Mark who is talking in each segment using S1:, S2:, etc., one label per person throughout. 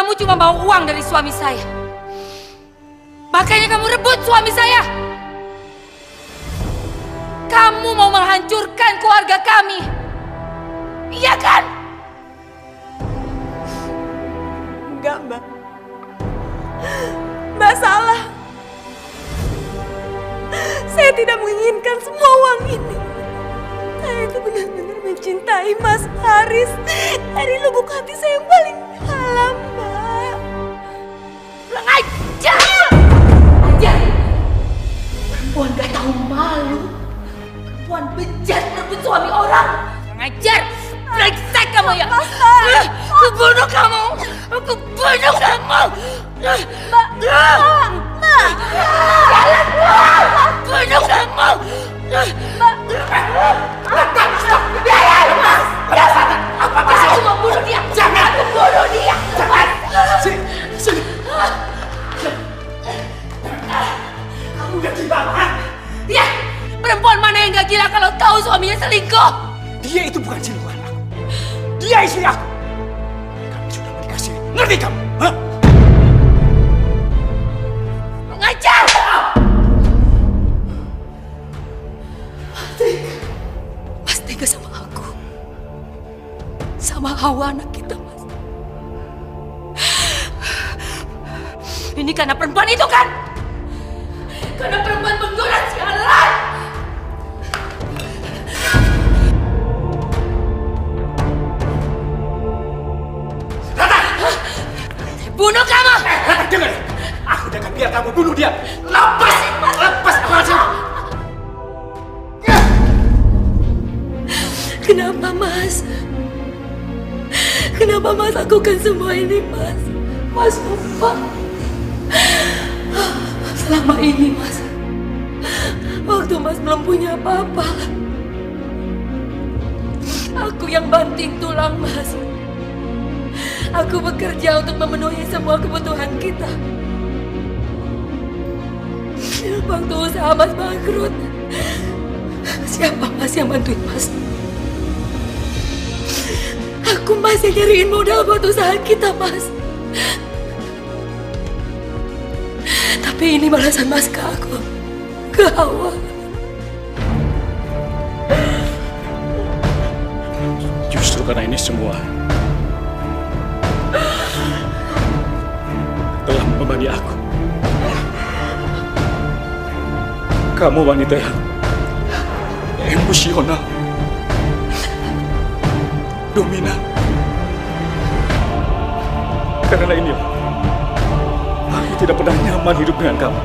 S1: kamu cuma mau uang dari suami saya. Makanya kamu rebut suami saya. Kamu mau menghancurkan keluarga kami. Iya kan?
S2: Enggak, Mbak. Mbak salah. Saya tidak menginginkan semua uang ini. Saya itu benar-benar mencintai Mas Haris dari lubuk hati saya yang paling dalam, Mbak.
S1: Kurang ajar! Ajar! Perempuan gak tahu malu. Perempuan bejat merebut suami orang. Kurang ajar! Brengsek kamu ya! Aku bunuh kamu! Aku bunuh kamu!
S2: Mbak! Mbak!
S1: Jalan keluar! Bunuh kamu!
S2: Mbak!
S1: Stop! Biarin, Mas! Aku mau bunuh dia! Jangan! Aku bunuh dia! Jangan!
S3: Sini! Kamu udah gila, kan?
S1: Ya! Perempuan mana yang gak gila kalau tahu suaminya selingkuh?
S3: Dia itu bukan selingkuhan aku. Dia istri aku. Kami sudah menikah siri. Ngerti kamu? Hah?
S1: Mengajar! Mas tega sama aku. Sama Hawa anak kita, Mas. Ini karena perempuan itu kan? Karena perempuan penggoda sialan! Bunuh kamu!
S3: Dengar! Aku udah gak biar kamu bunuh dia. Lepas! Lepas!
S2: Kenapa, Mas? Kenapa Mas lakukan semua ini, Mas? Mas lupa. Selama ini, Mas, waktu Mas belum punya apa-apa, aku yang banting tulang, Mas. Aku bekerja untuk memenuhi semua kebutuhan kita. Waktu usaha Mas bangkrut, siapa Mas yang bantuin Mas? Aku Mas yang nyariin modal buat usaha kita, Mas. Tapi ini balasan Mas ke aku, ke Hawa.
S3: Justru karena ini semua telah membebani aku. Kamu wanita yang emosional, dominan. Karena ini, aku tidak pernah nyaman hidup dengan kamu.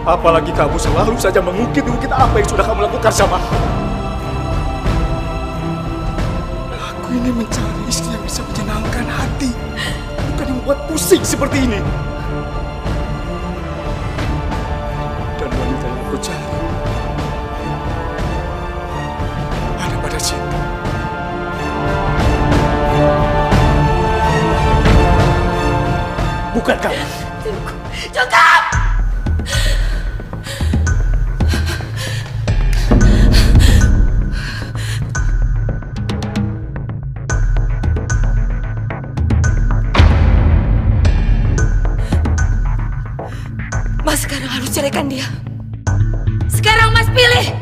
S3: Apalagi kamu selalu saja mengungkit-ungkit apa yang sudah kamu lakukan sama aku. Aku ini mencari istri yang bisa menyenangkan hati, bukan yang membuat pusing seperti ini. Dan wanita yang aku cari ada pada cinta. Bukan kamu.
S1: Cukup! Mas sekarang harus ceraikan dia. Sekarang Mas pilih.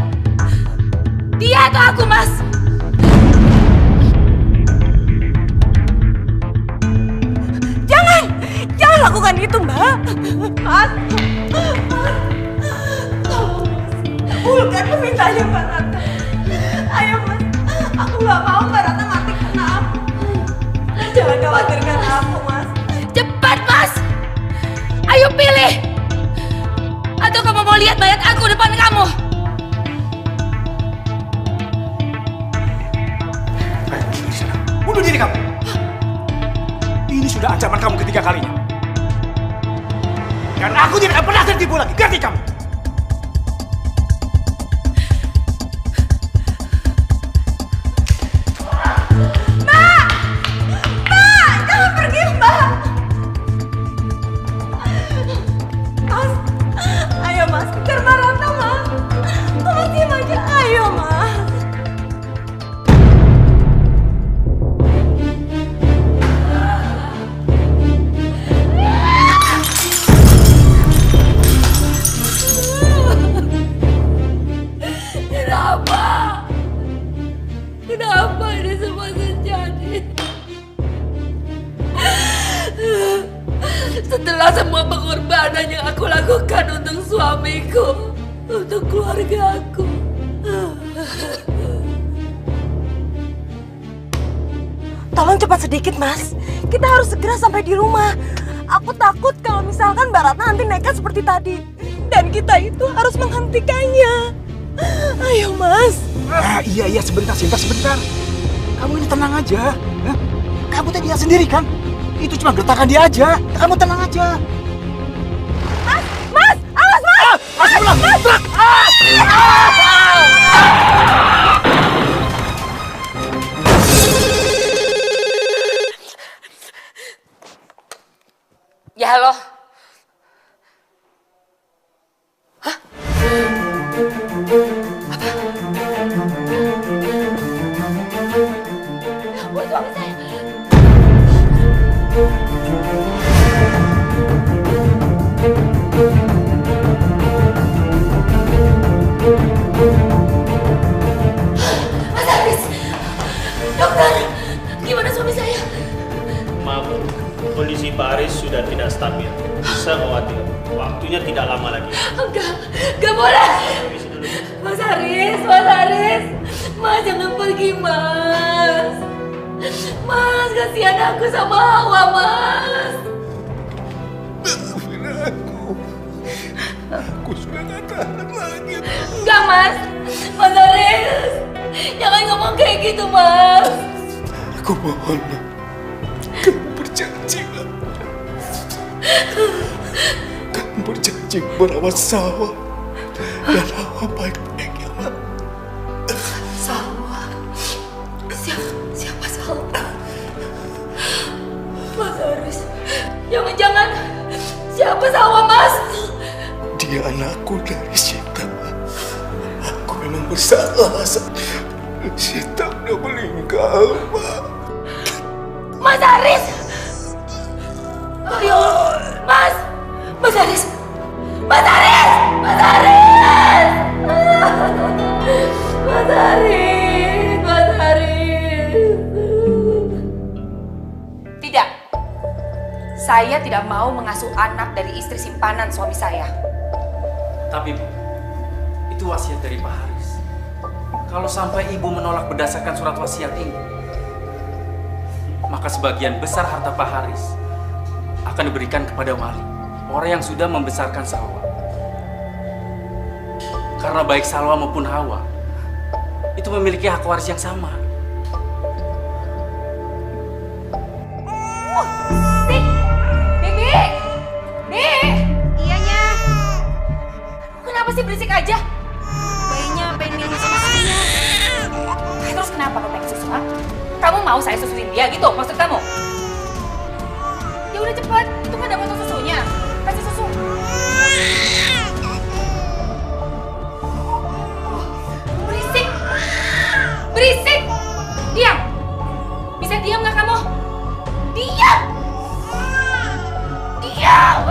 S1: Dia atau aku, Mas?
S2: Jangan lakukan itu, Mbak. Mas, kabulkan permintaannya Mbak Ratna. Ayo, Mas. Aku nggak mau Mbak Ratna mati karena aku. Jangan khawatirkan aku, Mas.
S1: Cepat, Mas! Ayo pilih! Atau kamu mau lihat mayat aku depan kamu?
S3: Ayo, di sana. Bunuh diri kamu. Ini sudah ancaman kamu ketiga kalinya. Dan aku tidak akan pernah tertipu lagi. Ganti kamu.
S2: Mbak! Mbak! Jangan pergi, Mbak! Mas, ayo Mas, kejar Mbak Ratna, Mas. Mas, diam aja. Ayo, Mas.
S1: pengorbanan yang aku lakukan untuk suamiku, untuk keluarga aku.
S2: Tolong cepat sedikit, Mas. Kita harus segera sampai di rumah. Aku takut kalau misalkan Mbak Ratna nanti nekat seperti tadi. Dan kita itu harus menghentikannya. Ayo, Mas.
S3: Iya, sebentar, Sinta, sebentar. Kamu ini tenang aja. Hah? Kamu tadi lihat sendiri kan? Itu cuma gertakan dia aja. Kamu tenang aja.
S2: Mas! Awas, Mas!
S1: Ya halo. Hah? Apa? Ya ampun, suami saya. Mas Haris, dokter, gimana suami saya?
S4: Maaf, kondisi Pak Aris sudah tidak stabil. Saya khawatir, waktunya tidak lama lagi.
S1: Enggak boleh.
S4: Permisi dulu.
S1: Mas Haris, Mas jangan pergi, Mas. Mas, kasihan aku sama Hawa, Mas.
S3: Maafin aku. Aku sudah gak tahan lagi.
S1: Enggak, Mas. Mas Haris, jangan ngomong kayak gitu, Mas.
S3: Aku mohon, kamu berjanji, Mak. Kamu berjanji merawat sawah dan Hawa baik-baik, ya, Mak.
S1: Salwa. Siapa Salwa? Mas Haris, jangan-jangan siapa Salwa, Mas?
S3: Dia anakku dari Sita. Aku memang bersalah. Sita udah meninggal, Mak.
S1: Mas Haris! Oh, ya Allah. Mas Haris! Mas Haris! Mas Haris! Mas Haris! Mas Haris! Tidak. Saya tidak mau mengasuh anak dari istri simpanan suami saya.
S5: Tapi Bu, itu wasiat dari Pak Haris. Kalau sampai Ibu menolak berdasarkan surat wasiat ini, maka sebagian besar harta Pak Haris akan diberikan kepada wali, orang yang sudah membesarkan Salwa. Karena baik Salwa maupun Hawa itu memiliki hak waris yang sama.
S1: Bibi!
S2: Iya, Nya.
S1: Kenapa sih berisik aja?
S2: Bayinya pengen minum sama saya.
S1: Terus kenapa kau pengen susu, ha? Kamu mau saya susuin dia gitu maksud kamu? Ya udah cepat, itu kan ada botol susunya. Kasih susu. Berisik. Berisik. Diam. Bisa diam nggak kamu? Diam. Diam.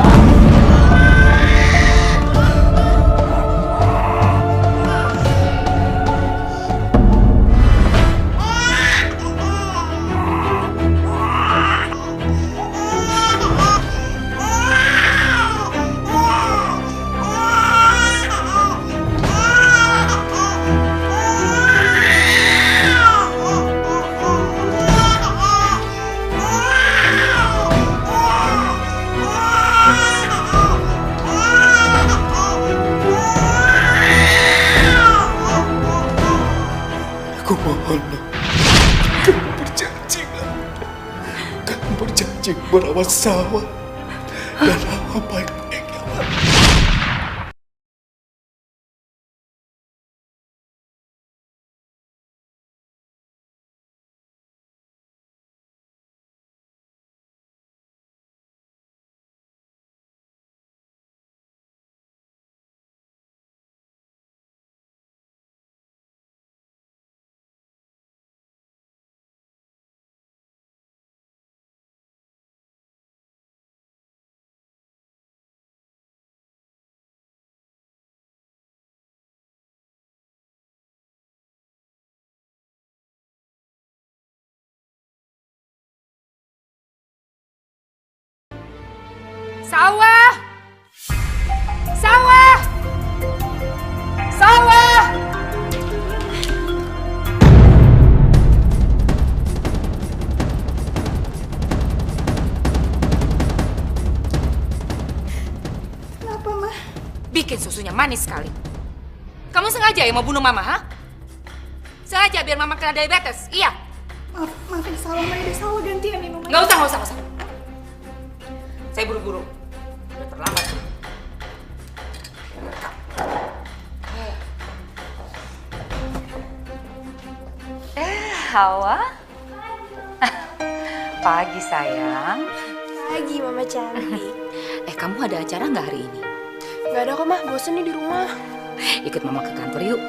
S3: Aku mohon, Mak. Kamu berjanji, Mak. Kamu berjanji merawat sawah dan Hawa baik-baik, ya, Mak.
S1: Salwa! Sawah!
S2: Kenapa, Ma?
S1: Bikin susunya manis sekali. Kamu sengaja ya mau bunuh Mama, ha? Sengaja biar Mama kena diabetes, iya?
S2: Maafin Salwa, Ma. Udah Salwa gantian minum.
S1: Nggak usah. Saya buru-buru. Udah terlambat. Hawa? Pagi, sayang.
S2: Pagi, Mama cantik.
S1: Kamu ada acara nggak hari ini?
S2: Gak ada kok, Ma. Bosen nih di rumah.
S1: Ikut Mama ke kantor yuk.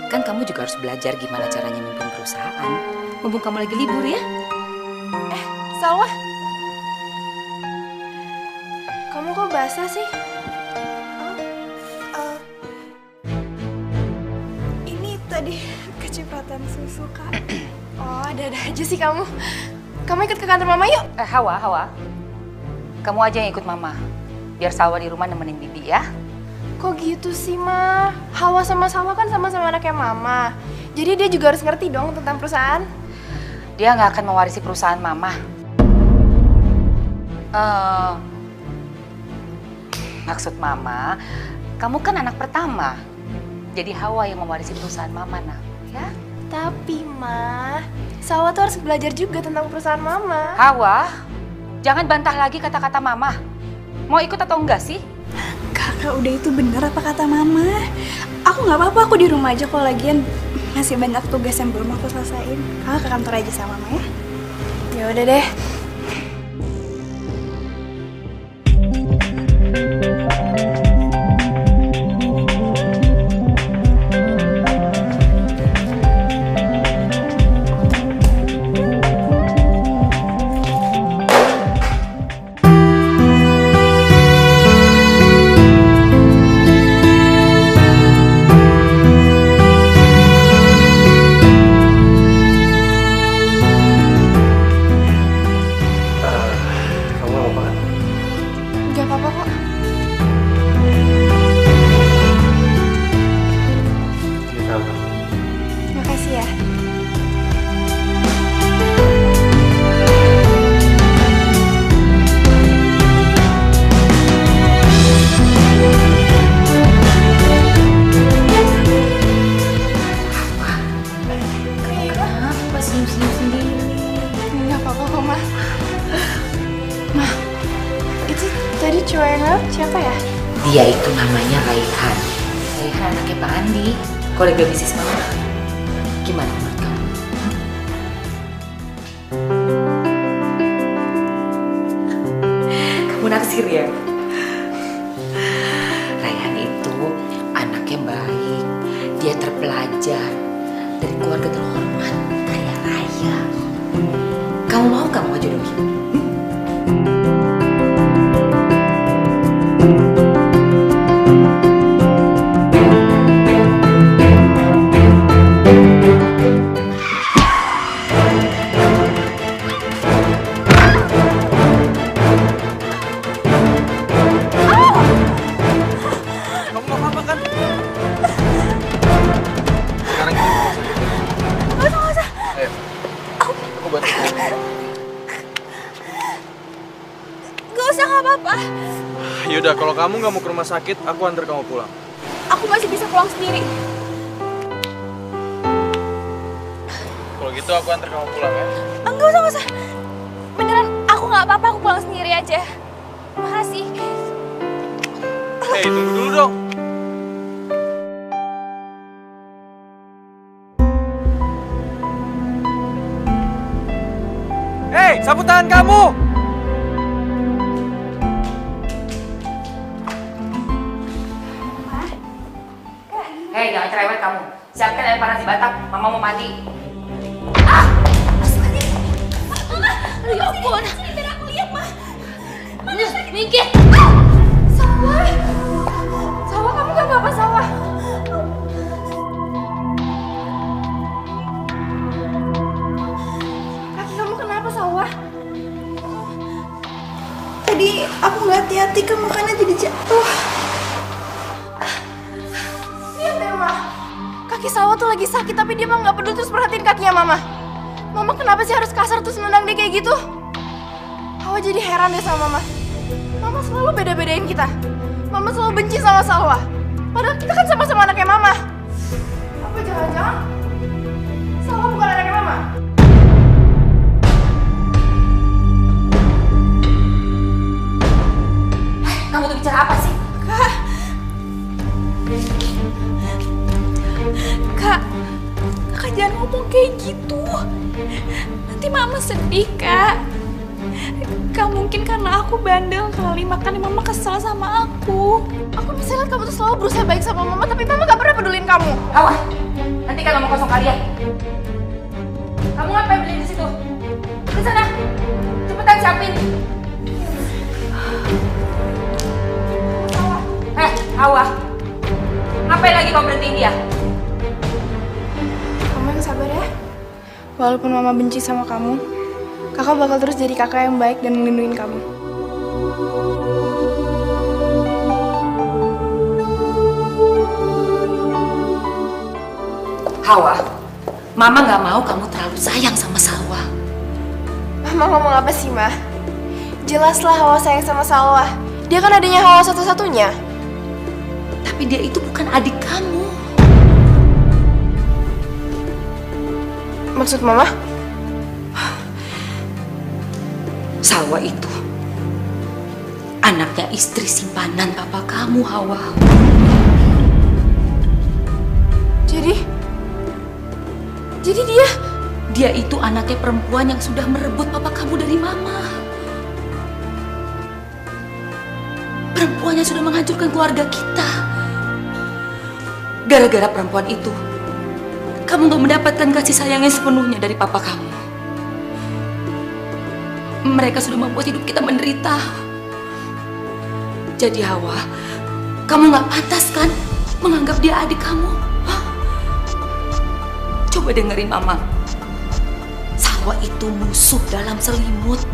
S1: Kan kamu juga harus belajar gimana caranya mimpin perusahaan. Mumpung kamu lagi libur ya.
S2: Salwa? Kamu kok basah sih? Ini tadi kecepatan susu, Kak. Oh, ada-ada aja sih kamu. Kamu ikut ke kantor Mama yuk.
S1: Hawa. Kamu aja yang ikut Mama. Biar Salwa di rumah nemenin Bibi ya.
S2: Kok gitu sih, Ma? Hawa sama Salwa kan sama-sama anaknya Mama. Jadi dia juga harus ngerti dong tentang perusahaan.
S1: Dia nggak akan mewarisi perusahaan Mama. Maksud Mama, kamu kan anak pertama. Jadi Hawa yang mewarisi perusahaan Mama, nak. Ya?
S2: Tapi, Ma, Salwa tuh harus belajar juga tentang perusahaan Mama.
S1: Hawa, jangan bantah lagi kata-kata Mama. Mau ikut atau enggak sih?
S6: Kakak, udah itu bener apa kata Mama. Aku nggak apa-apa, aku di rumah aja kalau lagian masih banyak tugas yang belum aku selesaiin. Kakak ke kantor aja sama Mama ya.
S2: Ya udah deh. Gak apa-apa kok.
S4: Ini kamu.
S2: Makasih ya.
S1: Kenapa senyum-senyum sendiri?
S2: Gak apa-apa kok, Ma. Ma, itu tadi cowok yang ngelap siapa ya?
S1: Dia itu namanya Raihan. Raihan anaknya Pak Andi, kolega bisnis Mama. Gimana menurut kamu? Kamu naksir ya? Raihan itu anaknya baik, dia terpelajar, dari keluarga terhormat, kaya raya. Kamu mau gak mau jodohin?
S5: Kamu nggak apa-apa kan? Sekarang kita ke rumah sakit. Ayo, aku bantu.
S2: Gak usah, gak apa-apa.
S5: Yaudah, kalau kamu nggak mau ke rumah sakit, aku antar kamu pulang.
S2: Aku masih bisa pulang sendiri.
S5: Kalau gitu aku antar kamu pulang ya.
S2: Enggak usah. Beneran, aku gak apa-apa, aku pulang sendiri aja. Makasih.
S5: Hei, tunggu dulu dong. Hei, sapu tangan kamu!
S1: Hei, jangan cerewet kamu. Siapkan air panas di batap. Mama mau mandi.
S2: Aduh, ya ampun. Sini, biar aku lihat, Ma. Mana sakit? Minggir. Sawah. Sawah, kamu gak apa-apa, Sawah. Kaki kamu kenapa, Sawah?
S6: Tadi aku nggak hati-hati kan makanya jadi jatuh.
S2: Lihat deh, Ma.
S7: kaki Salwa tuh lagi sakit, tapi dia mah nggak peduli terus perhatiin kakinya Mama. Mama kenapa sih harus kasar terus nendang dia kayak gitu? Hawa jadi heran deh sama Mama. Mama selalu beda-bedain kita. Mama selalu benci sama Salwa. Padahal kita kan sama-sama anaknya Mama. Apa jangan-jangan Salwa bukan anaknya Mama?
S1: Kamu tuh bicara apa sih?
S6: Kak, Kakak jangan ngomong kayak gitu. Nanti Mama sedih, Kak. Kak, mungkin karena aku bandel kali, makanya Mama kesel sama aku.
S7: Aku bisa lihat kamu tuh selalu berusaha baik sama Mama, tapi Mama gak pernah pedulin kamu.
S1: Hawa, nanti kan ngomong kosong kalian. Kamu ngapain beli di situ? Ke sana, cepetan siapin. Hawa, ngapain lagi kau berhentiin dia?
S7: Kamu yang sabar ya. Walaupun Mama benci sama kamu, Kakak bakal terus jadi kakak yang baik dan ngelindungin kamu.
S1: Hawa, Mama nggak mau kamu terlalu sayang sama Salwa.
S7: Mama ngomong apa sih, Ma? Jelaslah Hawa sayang sama Salwa. Dia kan adanya Hawa satu-satunya.
S1: Tapi dia itu bukan adik kamu.
S7: Maksud Mama?
S1: Salwa itu anaknya istri simpanan papa kamu, Hawa.
S7: Jadi
S1: dia itu anaknya perempuan yang sudah merebut papa kamu dari Mama. Perempuan yang sudah menghancurkan keluarga kita. Gara-gara perempuan itu, kamu gak mendapatkan kasih sayang yang sepenuhnya dari papa kamu. Mereka sudah membuat hidup kita menderita. Jadi Hawa, kamu gak pantas kan menganggap dia adik kamu? Hah? Coba dengerin Mama. Salwa itu musuh dalam selimut.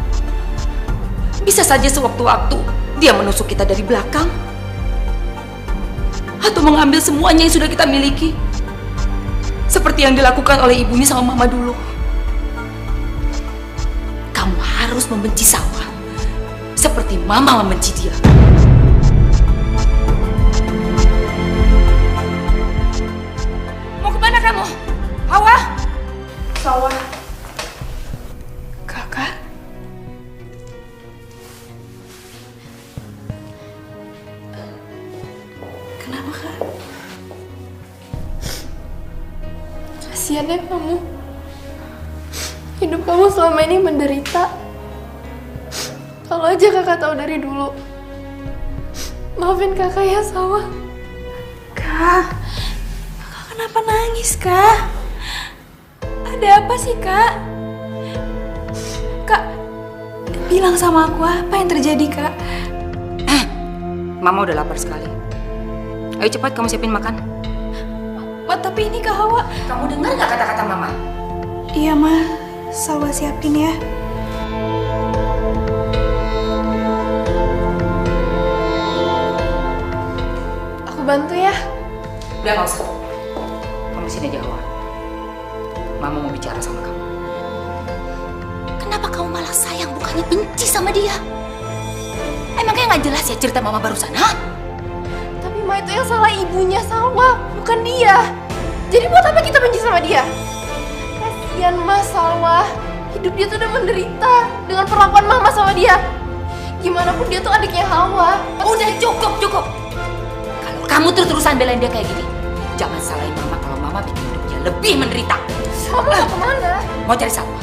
S1: Bisa saja sewaktu-waktu dia menusuk kita dari belakang, atau mengambil semuanya yang sudah kita miliki, seperti yang dilakukan oleh ibunya sama Mama dulu. Kamu harus membenci Salwa seperti Mama membenci dia. Mau kemana kamu? Hawa?
S7: Salwa. Kakak?
S6: Kenapa, Kak?
S7: Kasian ya kamu. Hidup kamu selama ini menderita. Kalau aja kakak tahu dari dulu. Maafin kakak ya, Salwa.
S6: Kak, Kakak kenapa nangis, Kak? Ada apa sih, Kak? Kak, bilang sama aku apa yang terjadi, Kak?
S1: Mama udah lapar sekali. Ayo cepat kamu siapin makan.
S6: Ma, tapi ini Kak Hawa.
S1: Kamu dengar nggak kata-kata Mama?
S6: Iya, Ma. Salwa siapin ya.
S7: Aku bantu ya.
S1: Udah nggak usah. Kamu sini aja, Hawa. Mama mau bicara sama kamu. Kenapa kamu malah sayang bukannya benci sama dia? Emangnya nggak jelas ya cerita Mama barusan, hah?
S7: Tapi Ma, itu yang salah ibunya Salwa, bukan dia. Jadi buat apa kita benci sama dia? Kasian Mas Salwa. Hidup dia tuh udah menderita dengan perlakuan Mama sama dia. Gimana pun dia tuh adiknya Hawa.
S1: Udah cukup. Kalau kamu terus-terusan belain dia kayak gini, jangan salahin Mama kalau Mama bikin hidup dia lebih menderita.
S7: Mama mau kemana?
S1: Mau cari Salwa.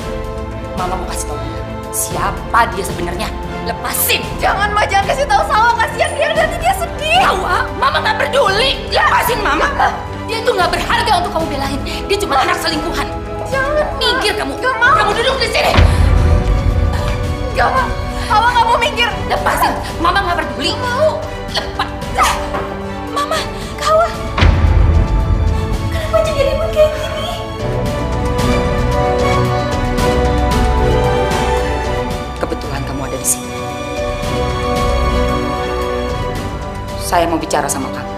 S1: Mama mau kasih tahu dia siapa dia sebenarnya. Lepasin.
S7: Jangan Ma, jangan kasih tahu Salwa, kasihan dia, nanti dia sedih.
S1: Hawa, Mama nggak peduli. Lepasin Mama. Dia itu nggak berharga untuk kamu belain. Dia cuma anak selingkuhan.
S7: Jangan,
S1: Minggir kamu.
S7: Gak mau.
S1: Kamu duduk di sini.
S7: Gak mau. Hawa nggak mau minggir.
S1: Lepasin. Mama nggak peduli.
S7: Mau.
S1: Lepas.
S6: Mama, Kak Hawa. Kenapa jadi ribut kayak gini?
S1: Kebetulan kamu ada di sini. Saya mau bicara sama kamu.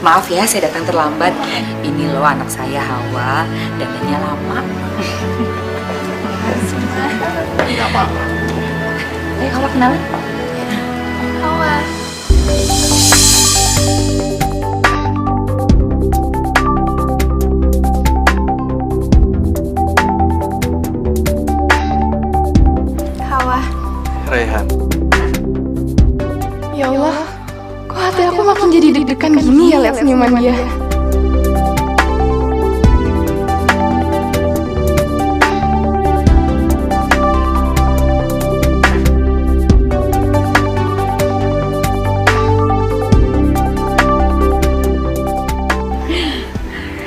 S1: Maaf ya, saya datang terlambat. Ini loh anak saya Hawa, dandannya lama.
S3: Nggak apa-apa.
S1: Ayo Hawa kenalan.
S7: Hawa. Hawa.
S5: Raihan.
S7: Ya Allah, kok hati aku makin jadi deg-degan gini ya lihat senyuman dia.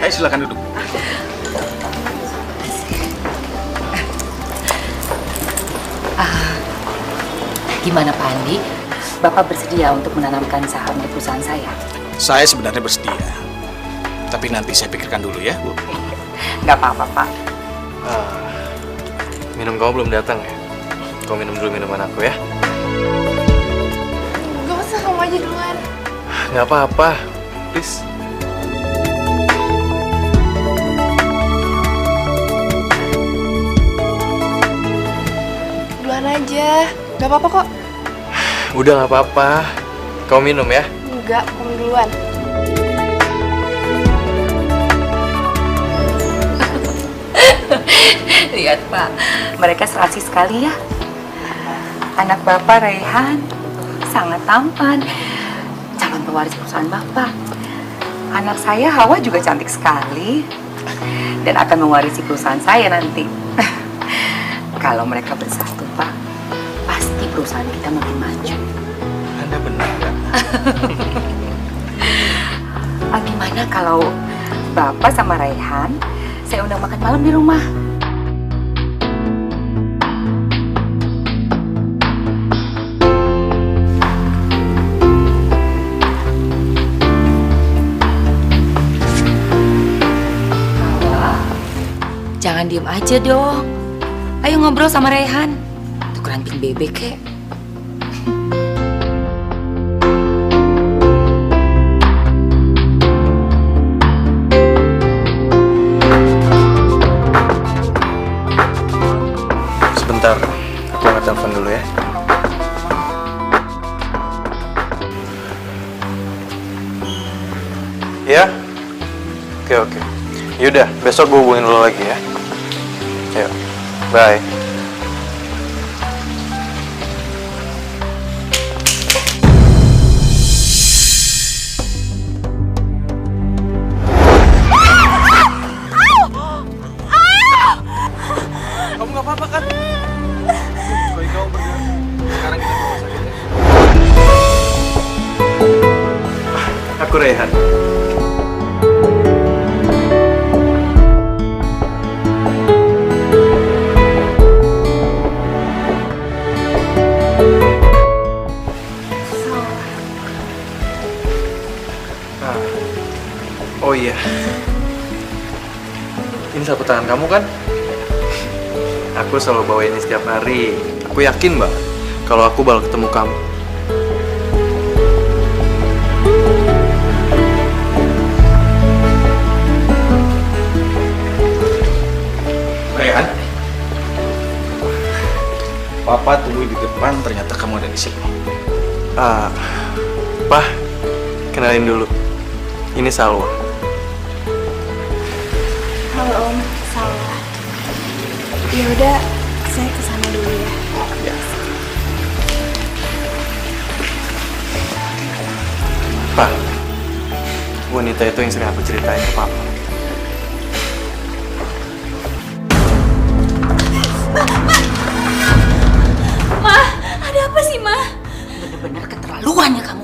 S3: Ayo silakan duduk.
S1: Gimana Pak Andi? Bapak bersedia untuk menanamkan saham di perusahaan saya?
S3: Saya sebenarnya bersedia. Tapi nanti saya pikirkan dulu ya, Bu.
S1: Nggak apa-apa Pak.
S5: Minum kamu belum datang ya? Kau minum dulu minuman aku ya?
S7: Gak usah, kamu aja duluan.
S5: Nggak apa-apa, please.
S7: Duluan aja, gak apa-apa kok.
S5: Udah nggak apa-apa. Kau minum ya?
S7: Enggak, kamu duluan.
S1: Lihat Pak, mereka serasi sekali ya. Anak Bapak Raihan sangat tampan, calon pewaris perusahaan Bapak. Anak saya Hawa juga cantik sekali dan akan mewarisi perusahaan saya nanti. Kalau mereka bersatu Pak, pasti perusahaan kita makin maju.
S3: Anda benar nggak?
S1: Gimana kalau Bapak sama Raihan saya undang makan malam di rumah? Jangan diem aja dong. Ayo ngobrol sama Raihan. Tukeran pink bebek kek.
S5: Sebentar, aku angkat telepon dulu ya. Ya? Oke. Yaudah, besok gue hubungin lo lagi ya. Yuk, bye. Kamu nggak apa-apa kan? Baik kamu berdua. Sekarang kita ke rumah sakit ya. Aku Raihan. Oh iya, ini sapu tangan kamu kan? Aku selalu bawa ini setiap hari. Aku yakin banget kalau aku bakal ketemu kamu.
S3: Raihan, Papa tunggu di depan, ternyata kamu ada di sini.
S5: Pak, kenalin dulu. Ini Salwa.
S7: Halo Om, salah. Ya udah, saya kesana dulu ya.
S3: Ya.
S5: Pak, wanita itu yang sering aku ceritain ke Papa.
S6: Ma, ada apa sih, Ma?
S1: Bener-bener keterlaluan ya kamu.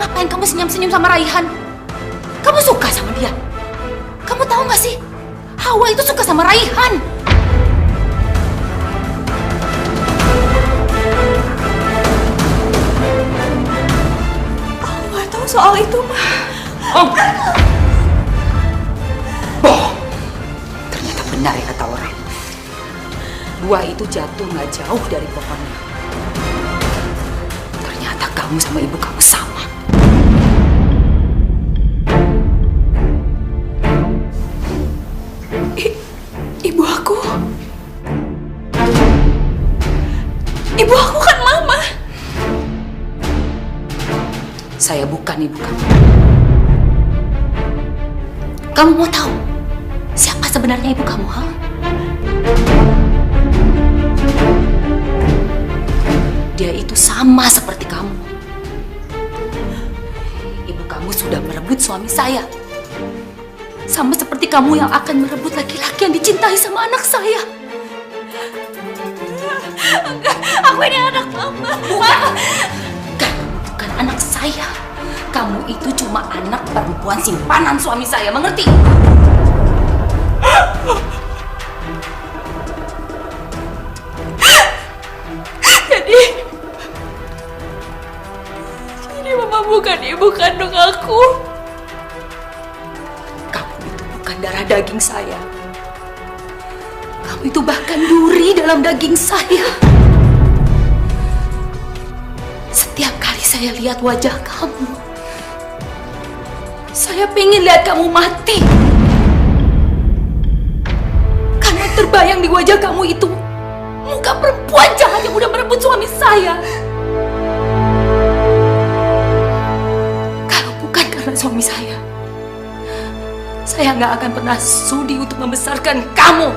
S1: Ngapain kamu senyum-senyum sama Raihan? Kamu suka sama dia? Kamu tahu gak sih? Hawa itu suka sama Raihan.
S2: Aku nggak tahu soal itu, Ma.
S1: Oh. Bohong. Ternyata benar ya kata orang. Buah itu jatuh nggak jauh dari pohonnya. Ternyata kamu sama ibu kamu sama. ibu kamu. Kamu mau tahu siapa sebenarnya ibu kamu, ha? Dia itu sama seperti kamu. Ibu kamu sudah merebut suami saya. Sama seperti kamu yang akan merebut laki-laki yang dicintai sama anak saya.
S6: Aku ini anak mama.
S1: Kamu bukan anak saya. Kamu itu cuma anak perempuan simpanan suami saya, mengerti?
S6: Jadi mama bukan ibu kandung aku.
S1: Kamu itu bukan darah daging saya. Kamu itu bahkan duri dalam daging saya. Setiap kali saya lihat wajah kamu, saya pengen lihat kamu mati. Karena terbayang di wajah kamu itu muka perempuan jahat yang udah merebut suami saya. Kalau bukan karena suami saya nggak akan pernah sudi untuk membesarkan kamu.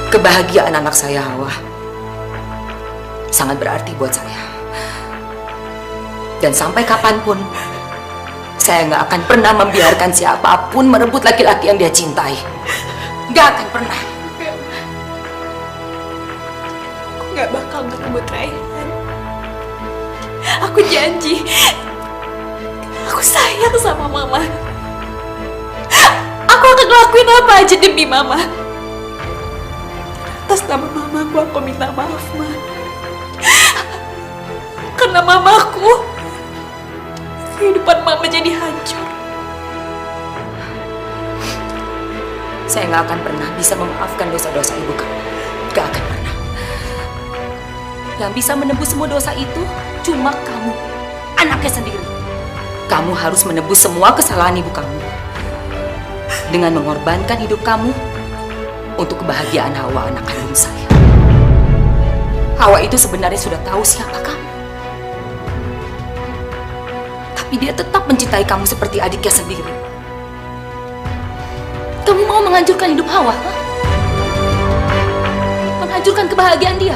S1: Kebahagiaan anak saya, Hawa, sangat berarti buat saya. Dan sampai kapanpun, saya nggak akan pernah membiarkan siapapun merebut laki-laki yang dia cintai. Nggak akan pernah.
S6: Aku nggak bakal merebut Raihan. Aku janji. Aku sayang sama Mama. Aku akan ngelakuin apa aja demi Mama. Atas nama Mamaku, aku minta maaf, Ma. Karena Mamaku, kehidupan Mama jadi hancur.
S1: Saya nggak akan pernah bisa memaafkan dosa-dosa ibu kamu. Nggak akan pernah. Yang bisa menebus semua dosa itu cuma kamu, anaknya sendiri. Kamu harus menebus semua kesalahan ibu kamu dengan mengorbankan hidup kamu untuk kebahagiaan Hawa, anak kandung saya. Hawa itu sebenarnya sudah tahu siapa kamu. Tapi dia tetap mencintai kamu seperti adiknya sendiri. Kamu mau menghancurkan hidup Hawa? Ha? Menghancurkan kebahagiaan dia?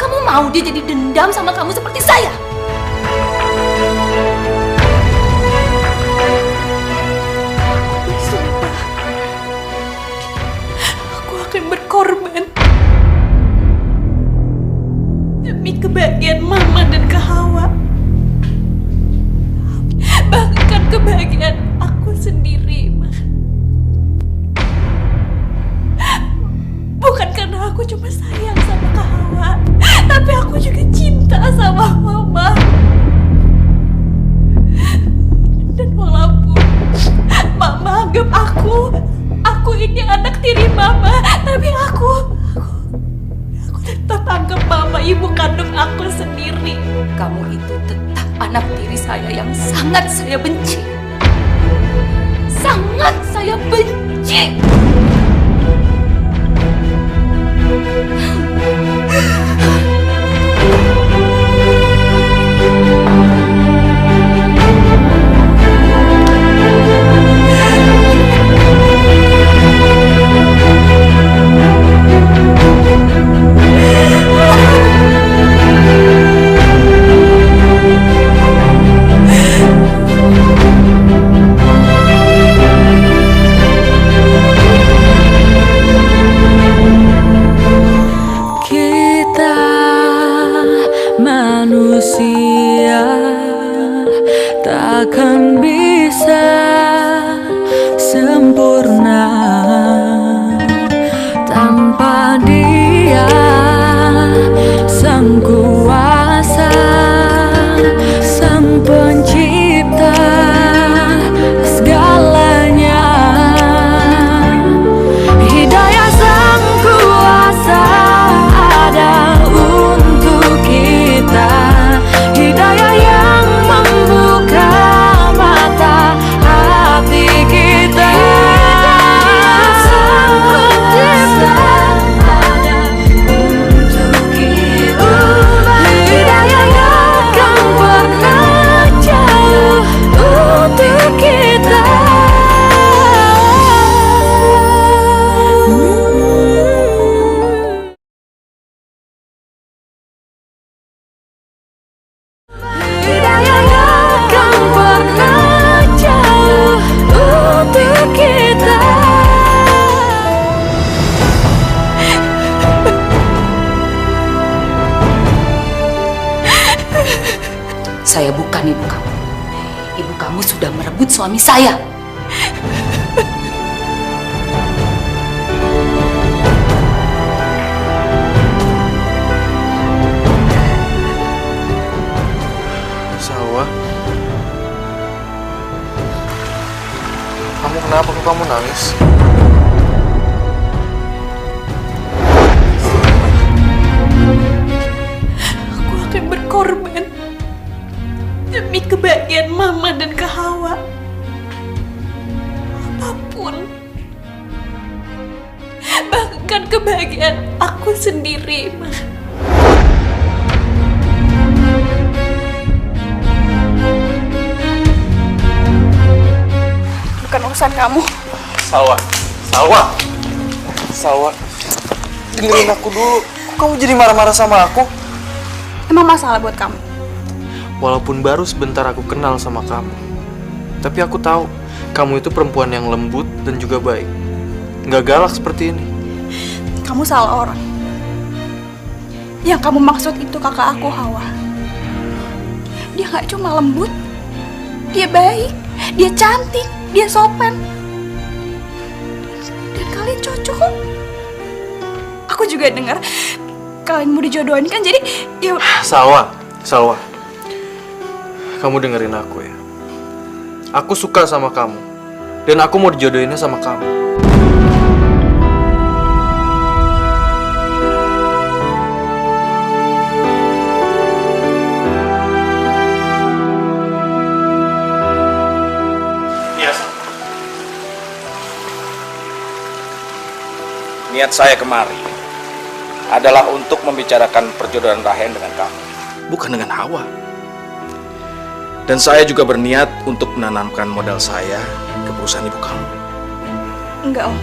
S1: Kamu mau dia jadi dendam sama kamu seperti saya?
S6: Berkorban demi kebahagiaan Mama dan Kak Hawa, bahkan kebahagiaan aku sendiri, Ma. Bukan karena aku cuma sayang sama Kak Hawa, tapi aku juga cinta sama Mama. Dan walaupun Mama anggap aku ini anak tiri Mama, tapi aku tetap anggap Mama ibu kandung aku sendiri.
S1: Kamu itu tetap anak tiri saya yang sangat saya benci. Sangat saya benci. Saya bukan ibu kamu. Ibu kamu sudah merebut suami saya.
S8: Salwa, kamu kenapa kok kamu nangis?
S6: Aku akan berkorban demi kebahagiaan Mama dan Kak Hawa. Apapun. Bahkan kebahagiaan aku sendiri, Ma. Bukan urusan kamu.
S8: Salwa, dengerin aku dulu. Kok kamu jadi marah-marah sama aku?
S6: Emang masalah buat kamu?
S8: Walaupun baru sebentar aku kenal sama kamu, tapi aku tahu kamu itu perempuan yang lembut dan juga baik. Nggak galak seperti ini.
S6: Kamu salah orang. Yang kamu maksud itu kakak aku, Hawa. Dia nggak cuma lembut, dia baik, dia cantik, dia sopan. Dan kalian cocok kok. Aku juga dengar kalian mau dijodohin kan, jadi ya.
S8: Salwa, kamu dengerin aku ya. Aku suka sama kamu, dan aku mau dijodohinnya sama kamu.
S4: Yes.
S3: Niat saya kemari adalah untuk membicarakan perjodohan Rayhan dengan kamu, bukan dengan Hawa. Dan saya juga berniat untuk menanamkan modal saya ke perusahaan ibu kamu.
S6: Enggak, Om.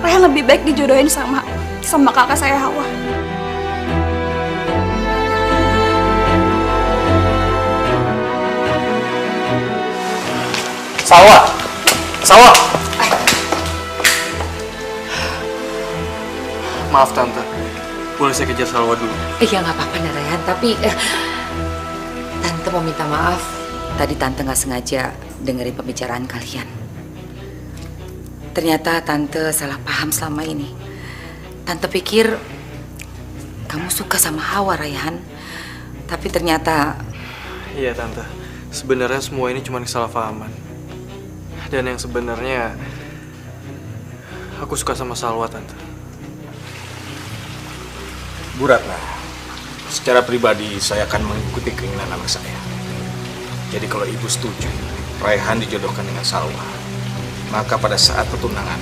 S6: Rayhan lebih baik dijodohin sama kakak saya, Hawa.
S8: Salwa! Maaf Tante, boleh saya kejar Salwa dulu?
S1: Iya nggak apa-apa Rayhan, tapi Tante mau minta maaf. Tadi Tante nggak sengaja dengerin pembicaraan kalian. Ternyata Tante salah paham selama ini. Tante pikir kamu suka sama Hawa, Rayhan. Tapi ternyata...
S8: Iya Tante, sebenarnya semua ini cuma kesalahpahaman. Dan yang sebenarnya aku suka sama Salwa, Tante.
S3: Bu Ratna, secara pribadi saya akan mengikuti keinginan anak saya. Jadi kalau ibu setuju Rayhan dijodohkan dengan Salwa, maka pada saat pertunangan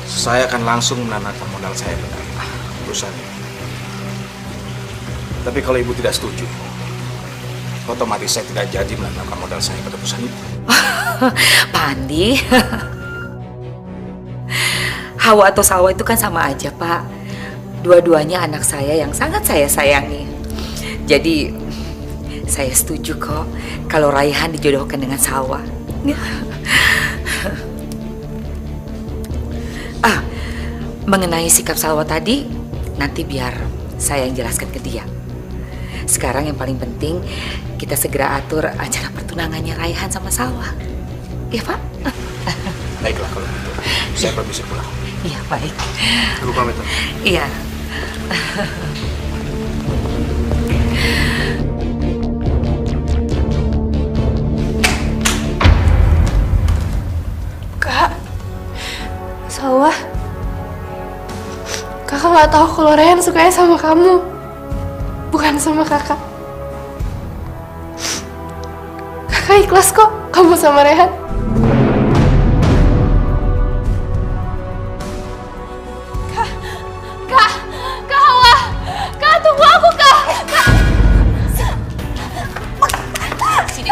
S3: saya akan langsung menanamkan modal saya ke perusahaan ini. Tapi kalau ibu tidak setuju, otomatis saya tidak jadi menanamkan modal saya pada perusahaan ibu.
S1: Pak Andi, Hawa atau Salwa itu kan sama aja, Pak. Dua-duanya anak saya yang sangat saya sayangi. Jadi, saya setuju kok kalau Rayhan dijodohkan dengan Salwa. Mengenai sikap Salwa tadi, nanti biar saya yang jelaskan ke dia. Sekarang yang paling penting, kita segera atur acara pertunangannya Rayhan sama Salwa. Iya, Pak?
S3: Baiklah kalau gitu. Saya permisi pulang.
S1: Iya, baik.
S8: Aku pamit, Tante.
S1: Iya.
S7: Kak, Salwa, kakak nggak tahu kalau Rayhan sukanya sama kamu, bukan sama kakak. Kakak ikhlas kok kamu sama Rayhan. Kak Hawa, Kak tunggu aku Kak.
S1: Sini.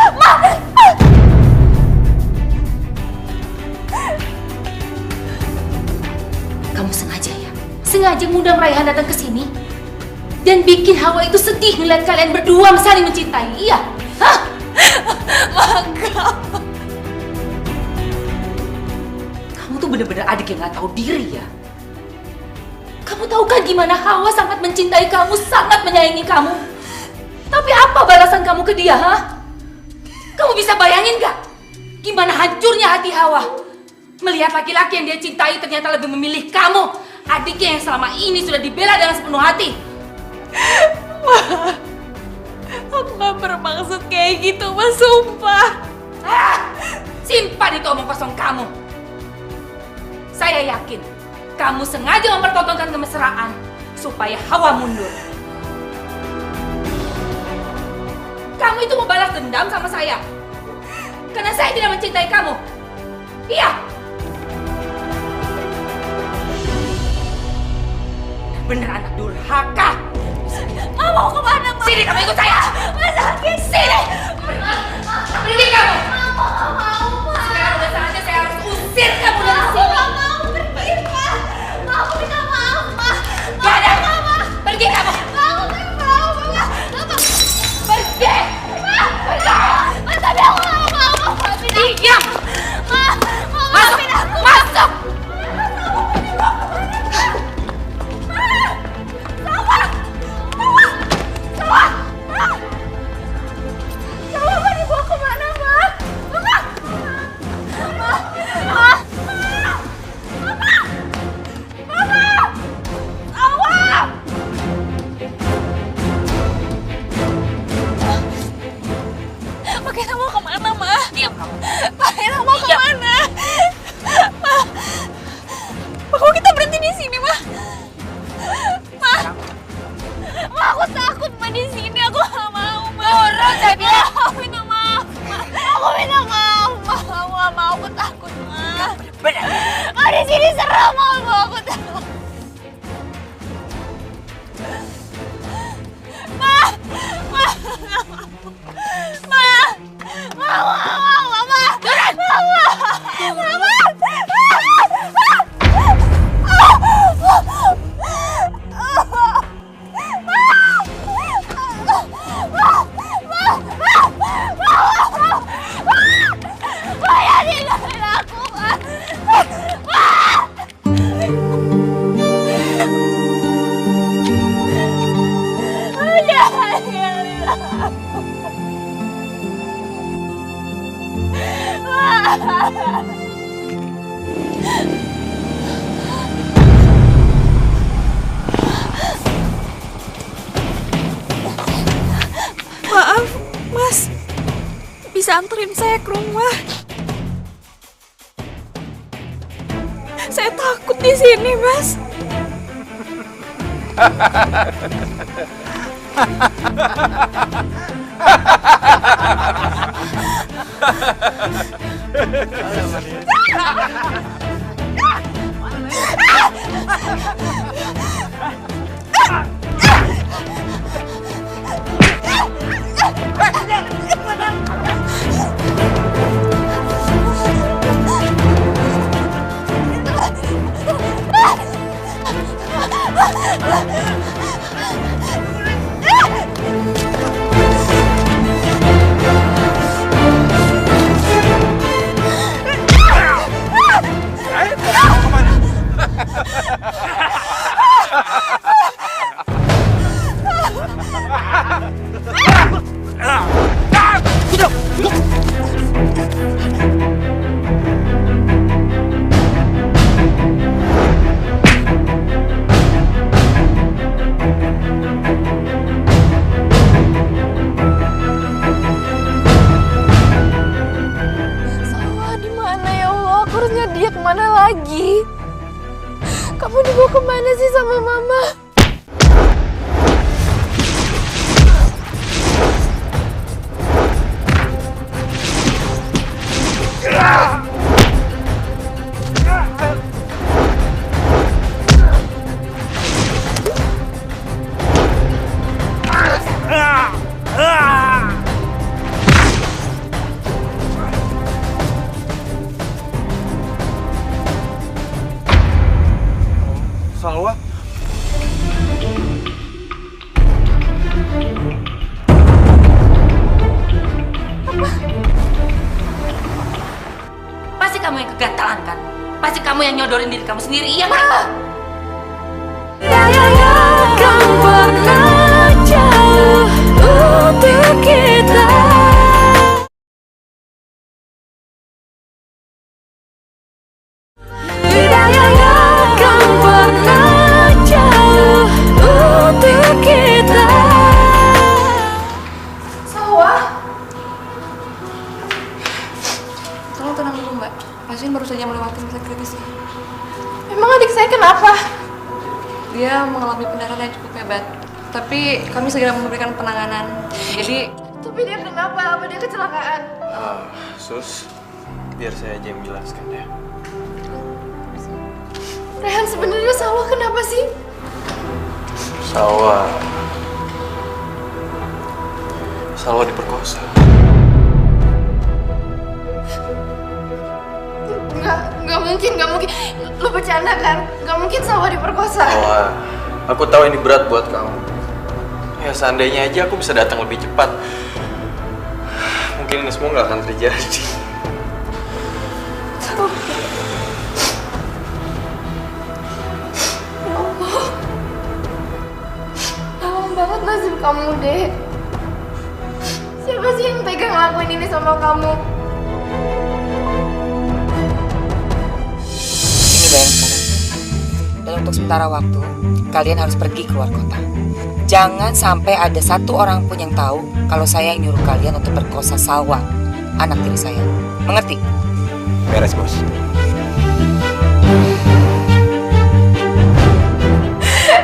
S1: Kamu sengaja ya? Sengaja ngundang Rayhan datang ke sini? Dan bikin Hawa itu sedih melihat kalian berdua saling mencintai, iya? Hah? Kamu tuh bener-bener adik yang gak tahu diri ya? Kamu tahu kan gimana Hawa sangat mencintai kamu, sangat menyayangi kamu. Tapi apa balasan kamu ke dia, ha? Kamu bisa bayangin gak? Gimana hancurnya hati Hawa melihat laki-laki yang dia cintai ternyata lebih memilih kamu, adiknya yang selama ini sudah dibela dengan sepenuh hati.
S6: Ma, aku gak bermaksud kayak gitu, Ma, sumpah.
S1: Simpan itu omong kosong kamu. Saya yakin kamu sengaja mempertontonkan kemesraan supaya Hawa mundur. Kamu itu mau balas dendam sama saya karena saya tidak mencintai kamu. Iya. Bener anak durhaka. Mau kemana, Ma? Sini, kamu ikut saya. Sakit. Sini. Pergi kamu. Sekarang udah saatnya saya harus usir kamu dari sini. Aku gak mau pergi, Ma. Aku minta maaf, Ma. Gak ada. Pergi kamu. Aku gak mau, Ma. Pergi. Ma, tapi aku gak mau. Diam. Ma, maafin aku. Masuk.
S6: Kita mau kemana, Ma? Diam kamu. Kita mau kemana? Ma, kok kita berhenti di sini, Ma? Ma, aku takut, Ma, di sini. Aku gak mau, Ma. Orang saya bilang. Aku minta maaf, Ma. Aku minta maaf, Ma. Aku gak mau, aku takut, Ma. Bener. Ma, di sini serem, Ma. Aku takut. Ma, Ma. Maaf, Mas. Bisa anterin saya ke rumah? Saya takut di sini, Mas. Kamu dibawa kemana sih sama Mama?
S8: Salwa?
S1: Pasti kamu yang kegatalan kan? Pasti kamu yang nyodorin diri kamu sendiri, iya kan?
S6: Yang akan pernah jauh untuk kita. Yang akan pernah jauh untuk kita.
S7: Sawah?
S9: Tolong tenang dulu mbak, pasien baru saja melewati masa kritis.
S7: Emang adik saya kenapa?
S9: Dia mengalami pendarahan yang cukup hebat, tapi kami segera memberikan penanganan. Jadi
S7: Tapi dia kenapa? Apa dia kecelakaan?
S8: Sus, biar saya aja yang menjelaskan ya.
S7: Rehan, sebenarnya Sawah kenapa sih?
S8: Salwa diperkosa.
S7: Nggak mungkin. Lu bercanda kan? Nggak mungkin Sawah diperkosa.
S8: Salwa, aku tahu ini berat buat kamu. Ya seandainya aja aku bisa datang lebih cepat. Mungkin ini semua nggak akan terjadi.
S7: Tolong banget nasib kamu, Dek. Siapa sih yang tega ngelakuin ini sama kamu?
S1: Ini bayaran kalian. Dan untuk sementara waktu, kalian harus pergi keluar kota. Jangan sampai ada satu orang pun yang tahu kalau saya yang nyuruh kalian untuk perkosa Salwa, anak tiri saya. Mengerti?
S3: Beres, Bos.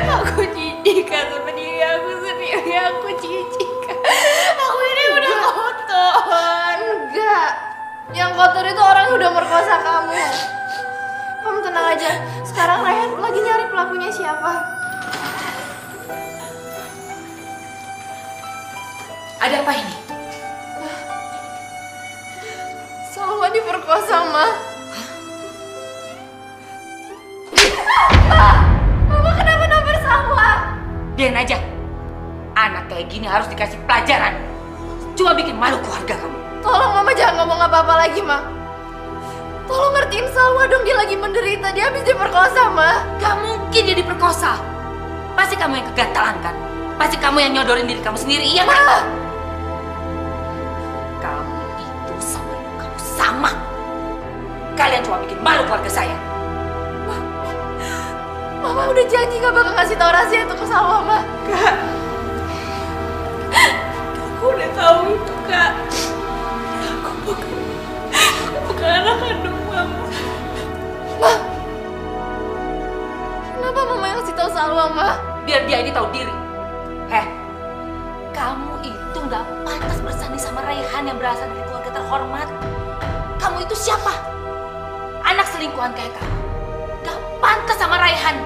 S6: Aku jijik sama diri aku sendiri. Aku jijik. Aku ini udah kotor.
S7: Enggak. Yang kotor itu orang yang udah merkosa kamu. Kamu tenang aja. Sekarang Rehan lagi nyari pelakunya siapa.
S1: Ada apa ini?
S7: Salwa diperkosa, Ma. Mama kenapa nampar Salwa?
S1: Biarin aja. Anak kayak gini harus dikasih pelajaran. Cuma bikin malu keluarga kamu.
S7: Tolong Mama jangan ngomong apa-apa lagi, Ma. Tolong ngertiin Salwa dong, dia lagi menderita. Dia habis diperkosa, Ma.
S1: Gak mungkin dia diperkosa. Pasti kamu yang kegatalan kan? Pasti kamu yang nyodorin diri kamu sendiri, iya kan?
S7: Ma!
S1: Kamu itu sama ibu kamu sama. Kalian cuma bikin malu keluarga saya.
S7: Mama udah janji gak bakal ngasih tau rahasia itu ke Salwa, Ma.
S6: Aku udah tahu itu, Kak. Aku bukan anak kandung Mama.
S7: Ma! Kenapa Mama yang ngasih tau Salwa, Ma?
S1: Biar dia ini tahu diri. Kamu itu nggak pantas bersanding sama Raihan yang berasal dari keluarga terhormat. Kamu itu siapa? Anak selingkuhan kayak kamu. Gak pantas sama Raihan.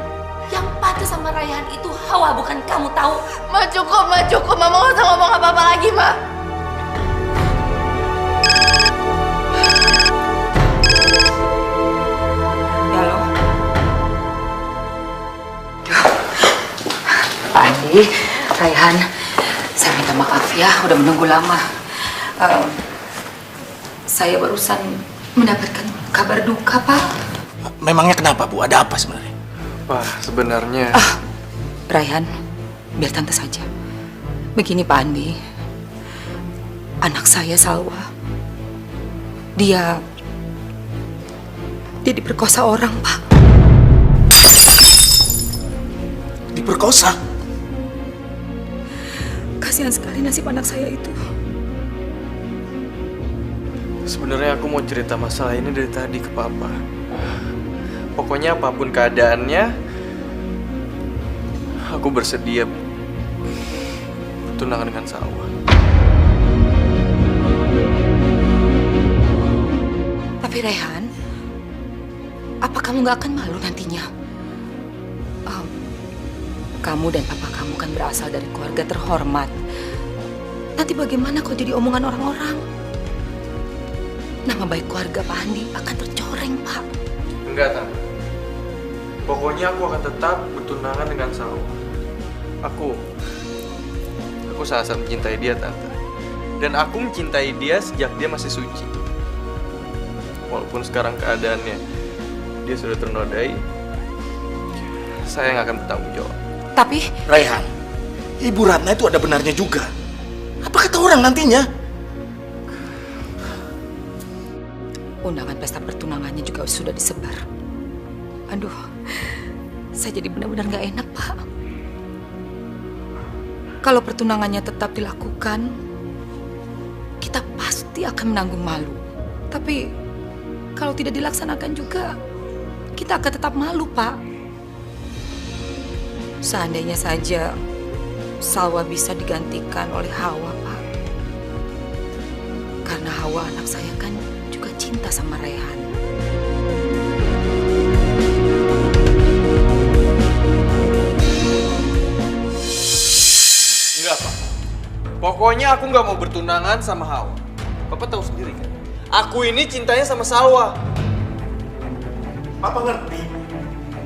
S1: Yang pantas sama Raihan itu Hawa, bukan kamu, tahu?
S7: Ma cukup. Mama gak usah ngomong apa-apa lagi, Ma.
S1: Halo. Pak Andi, Raihan, saya minta maaf ya, udah menunggu lama. Saya barusan mendapatkan kabar duka, Pak.
S3: Memangnya kenapa, Bu? Ada apa sebenarnya?
S8: Wah, sebenarnya...
S1: Raihan, biar tante saja. Begini Pak Andi, anak saya Salwa, dia diperkosa orang, Pak.
S3: Diperkosa?
S1: Kasihan sekali nasib anak saya itu.
S8: Sebenarnya aku mau cerita masalah ini dari tadi ke Papa. Pokoknya apapun keadaannya, aku bersedia bertunangan dengan Salwa.
S1: Tapi Raihan, apa kamu gak akan malu nantinya? Kamu dan papa kamu kan berasal dari keluarga terhormat. Nanti bagaimana kau jadi omongan orang-orang? Nama baik keluarga Pak Andi akan tercoreng, Pak.
S8: Enggak, Tante. Pokoknya aku akan tetap bertunangan dengan Salwa. Aku sangat mencintai dia, Tante. Dan aku mencintai dia sejak dia masih suci. Walaupun sekarang keadaannya dia sudah ternodai, saya nggak akan bertanggung jawab.
S1: Tapi
S3: Raihan, Ibu Ratna itu ada benarnya juga. Apa kata orang nantinya?
S1: undangan pesta pertunangannya juga sudah disebar. Aduh, saya jadi benar-benar gak enak, Pak. Kalau pertunangannya tetap dilakukan, kita pasti akan menanggung malu. Tapi kalau tidak dilaksanakan juga, kita akan tetap malu, Pak. Seandainya saja Salwa bisa digantikan oleh Hawa, Pak. Karena Hawa anak saya kan juga cinta sama Raihan.
S8: Enggak, Pak. Pokoknya aku nggak mau bertunangan sama Hawa. Papa tahu sendiri kan? Aku ini cintanya sama Salwa.
S3: Papa ngerti.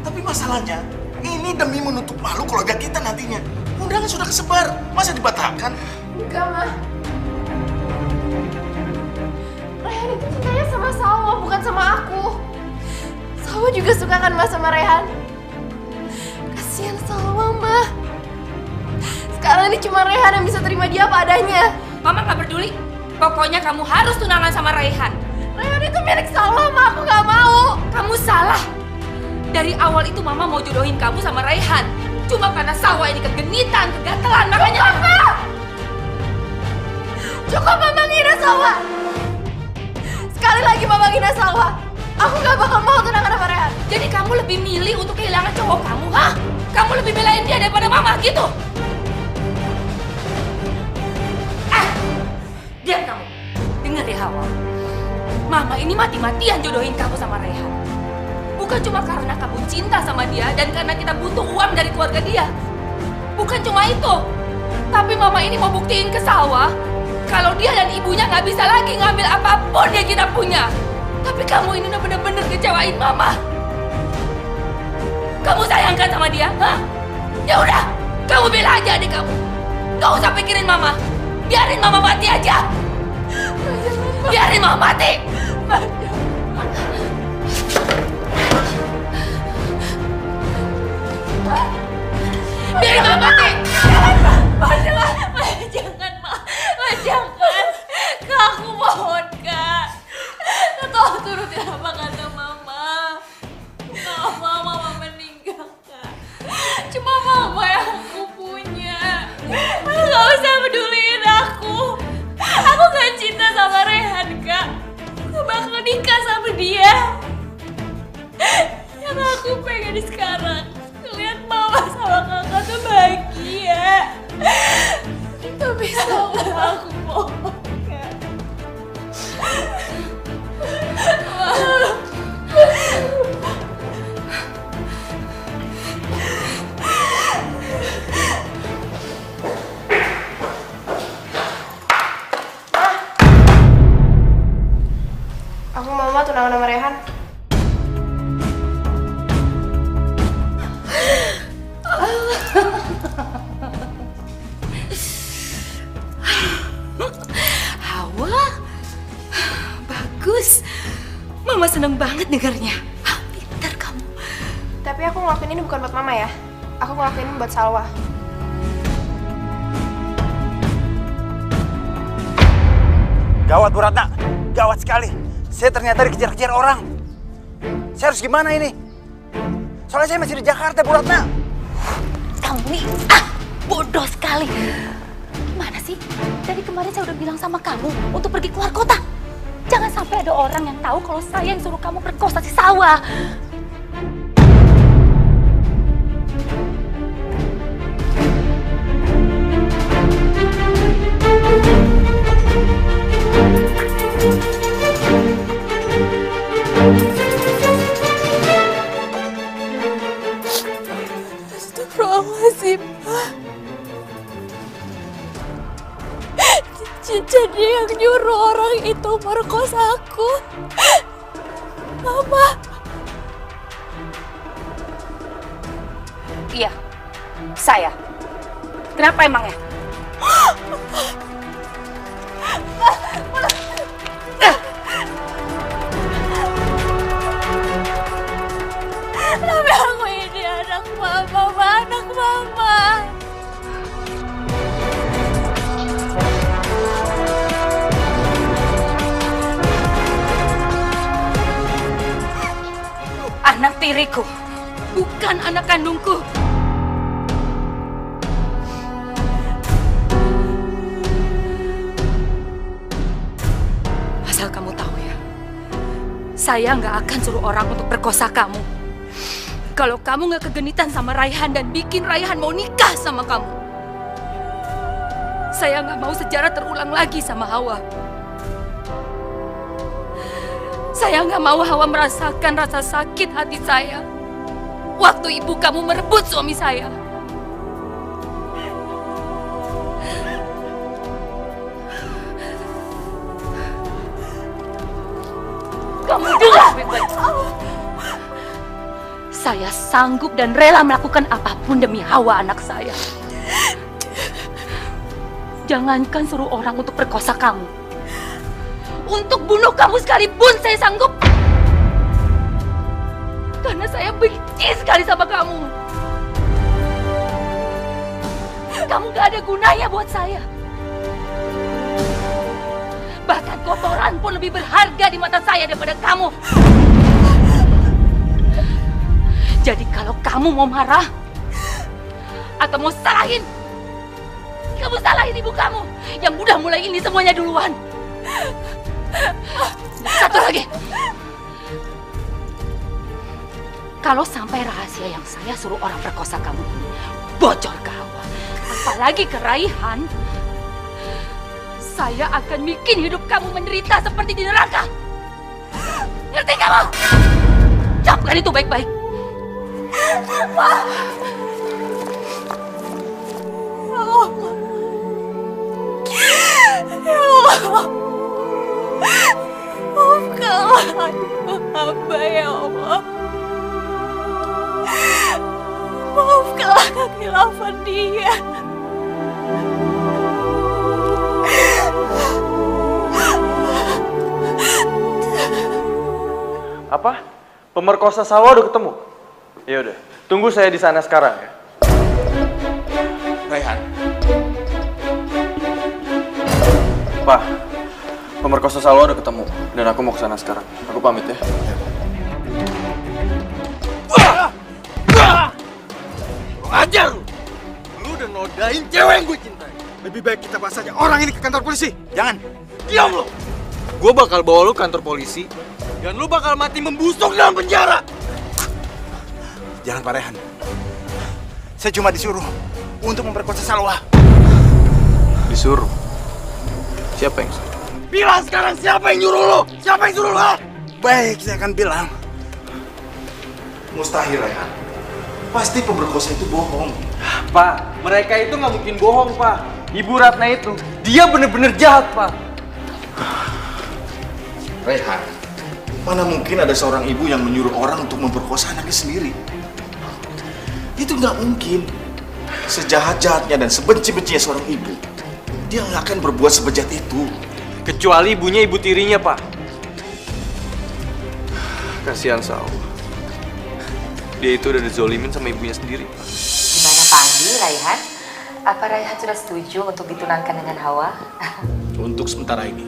S3: Tapi masalahnya, ini demi menutup malu keluarga kita nantinya. Undangan sudah kesebar, masa dibatalkan?
S7: Enggak, Ma. Raihan itu cintanya sama Salwa, bukan sama aku. Salwa juga suka kan, Ma, sama Raihan. Kasihan Salwa, Ma. Sekarang ini cuma Raihan yang bisa terima dia apa adanya.
S1: Mama gak peduli. Pokoknya kamu harus tunangan sama Raihan.
S7: Raihan itu milik Salwa, Ma. Aku gak mau.
S1: Kamu salah. Dari awal itu Mama mau jodohin kamu sama Raihan. Cuma karena Salwa ini kegenitan, kegatelan, makanya...
S7: Cukup Mama ngina Salwa. Sekali lagi Mama ngina Salwa, aku gak bakal mau tunangan sama Raihan.
S1: Jadi kamu lebih milih untuk kehilangan cowok kamu, hah? Kamu lebih belain dia daripada Mama gitu? Diam kamu. Dengar ya, Hawa. Mama ini mati-matian jodohin kamu sama Raihan. Bukan cuma karena kamu cinta sama dia dan karena kita butuh uang dari keluarga dia. Bukan cuma itu. Tapi Mama ini mau buktiin ke Salwa kalau dia dan ibunya nggak bisa lagi ngambil apapun yang kita punya. Tapi kamu ini udah bener-bener kecewain Mama. Kamu sayangkan sama dia, hah? Ya udah, kamu bela aja adik kamu. Gak usah pikirin Mama. Biarin Mama mati aja. Biarin Mama mati. Biarin Mama mati.
S6: Jangan, Ma. Jangan. Kak, aku mohon, Kak. Tolong turutin apa kata Mama. Mama meninggal, Kak. Cuma Mama yang aku punya. Gak usah peduliin aku. Aku gak cinta sama Raihan, Kak. Aku bakal nikah sama dia. Yang aku pengen sekarang ngeliat Mama sama Kakak tuh bahagia. Tapi sama aku mohon, Kak.
S7: Aku mau Mama tunangan sama Raihan.
S1: Hawa, bagus. Mama seneng banget dengarnya. Pintar kamu.
S7: Tapi aku ngelakuin ini bukan buat Mama ya. Aku ngelakuin ini buat Salwa.
S10: Gawat Bu Ratna, gawat sekali. Saya ternyata dikejar-kejar orang. Saya harus gimana ini? Soalnya saya masih di Jakarta, Bu Ratna.
S1: Kamu nih, bodoh sekali. Gimana sih? Dari kemarin saya udah bilang sama kamu untuk pergi keluar kota. Jangan sampai ada orang yang tahu kalau saya yang suruh kamu perkosa si Salwa.
S6: Astagfirullahaladzim, Pak. Jadi yang nyuruh orang itu merkosa aku. Mama.
S1: Iya, saya. Kenapa emangnya?
S6: Tapi aku ini anak Mama.
S1: anak tiriku, bukan anak kandungku. Asal kamu tahu ya, saya nggak akan suruh orang untuk perkosa kamu. Kalau kamu nggak kegenitan sama Raihan dan bikin Raihan mau nikah sama kamu, saya nggak mau sejarah terulang lagi sama Hawa. Saya nggak mau Hawa merasakan rasa sakit hati saya waktu ibu kamu merebut suami saya. Kamu dengar baik-baik. Saya sanggup dan rela melakukan apapun demi Hawa anak saya. Jangankan suruh orang untuk perkosa kamu. Untuk bunuh kamu sekalipun saya sanggup. Karena saya benci sekali sama kamu. Kamu gak ada gunanya buat saya. Bahkan kotoran pun lebih berharga di mata saya daripada kamu. Jadi kalau kamu mau marah atau mau salahin, kamu salahin ibu kamu yang udah mulai ini semuanya duluan. Satu lagi. Kalau sampai rahasia yang saya suruh orang perkosa kamu ini bocor ke Hawa, apalagi ke Raihan, saya akan bikin hidup kamu menderita seperti di neraka. Ngerti kamu? Camkan itu baik-baik.
S2: Ya Allah, maafkanlah hamba ya Allah. Maafkanlah kekhilafan dia.
S8: Apa? Pemerkosa Salwa udah ketemu? Ya udah, tunggu saya di sana sekarang ya.
S3: Raihan,
S8: Pak, pemerkosa Salwa udah ketemu dan aku mau ke sana sekarang. Aku pamit ya.
S3: ajar lu! Lu udah nodain cewek yang gue cintai. Lebih baik kita bahas aja orang ini ke kantor polisi. Jangan. Diam lu!
S8: Gue bakal bawa lu ke kantor polisi.
S3: Dan lu bakal mati membusuk dalam penjara. Jangan Pak Raihan. Saya cuma disuruh untuk memperkosa Salwa.
S8: Disuruh? Siapa yang suruh?
S3: Bilang sekarang siapa yang nyuruh lu? Siapa yang suruh lu? Baik, saya akan bilang. Mustahil, Raihan. Pasti pemerkosa itu bohong.
S8: Pak, mereka itu nggak mungkin bohong, Pak. Ibu Ratna itu, dia bener-bener jahat, Pak.
S3: Raihan, mana mungkin ada seorang ibu yang menyuruh orang untuk memperkosa anaknya sendiri? Itu nggak mungkin. Sejahat-jahatnya dan sebenci-bencinya seorang ibu, dia nggak akan berbuat sebejat itu.
S8: Kecuali ibunya ibu tirinya, Pak. Kasihan Salwa. Dia itu udah dizolimin sama ibunya sendiri.
S1: Gimana Pak Andi, Raihan? Apa Raihan sudah setuju untuk ditunangkan dengan Hawa?
S3: Untuk sementara ini,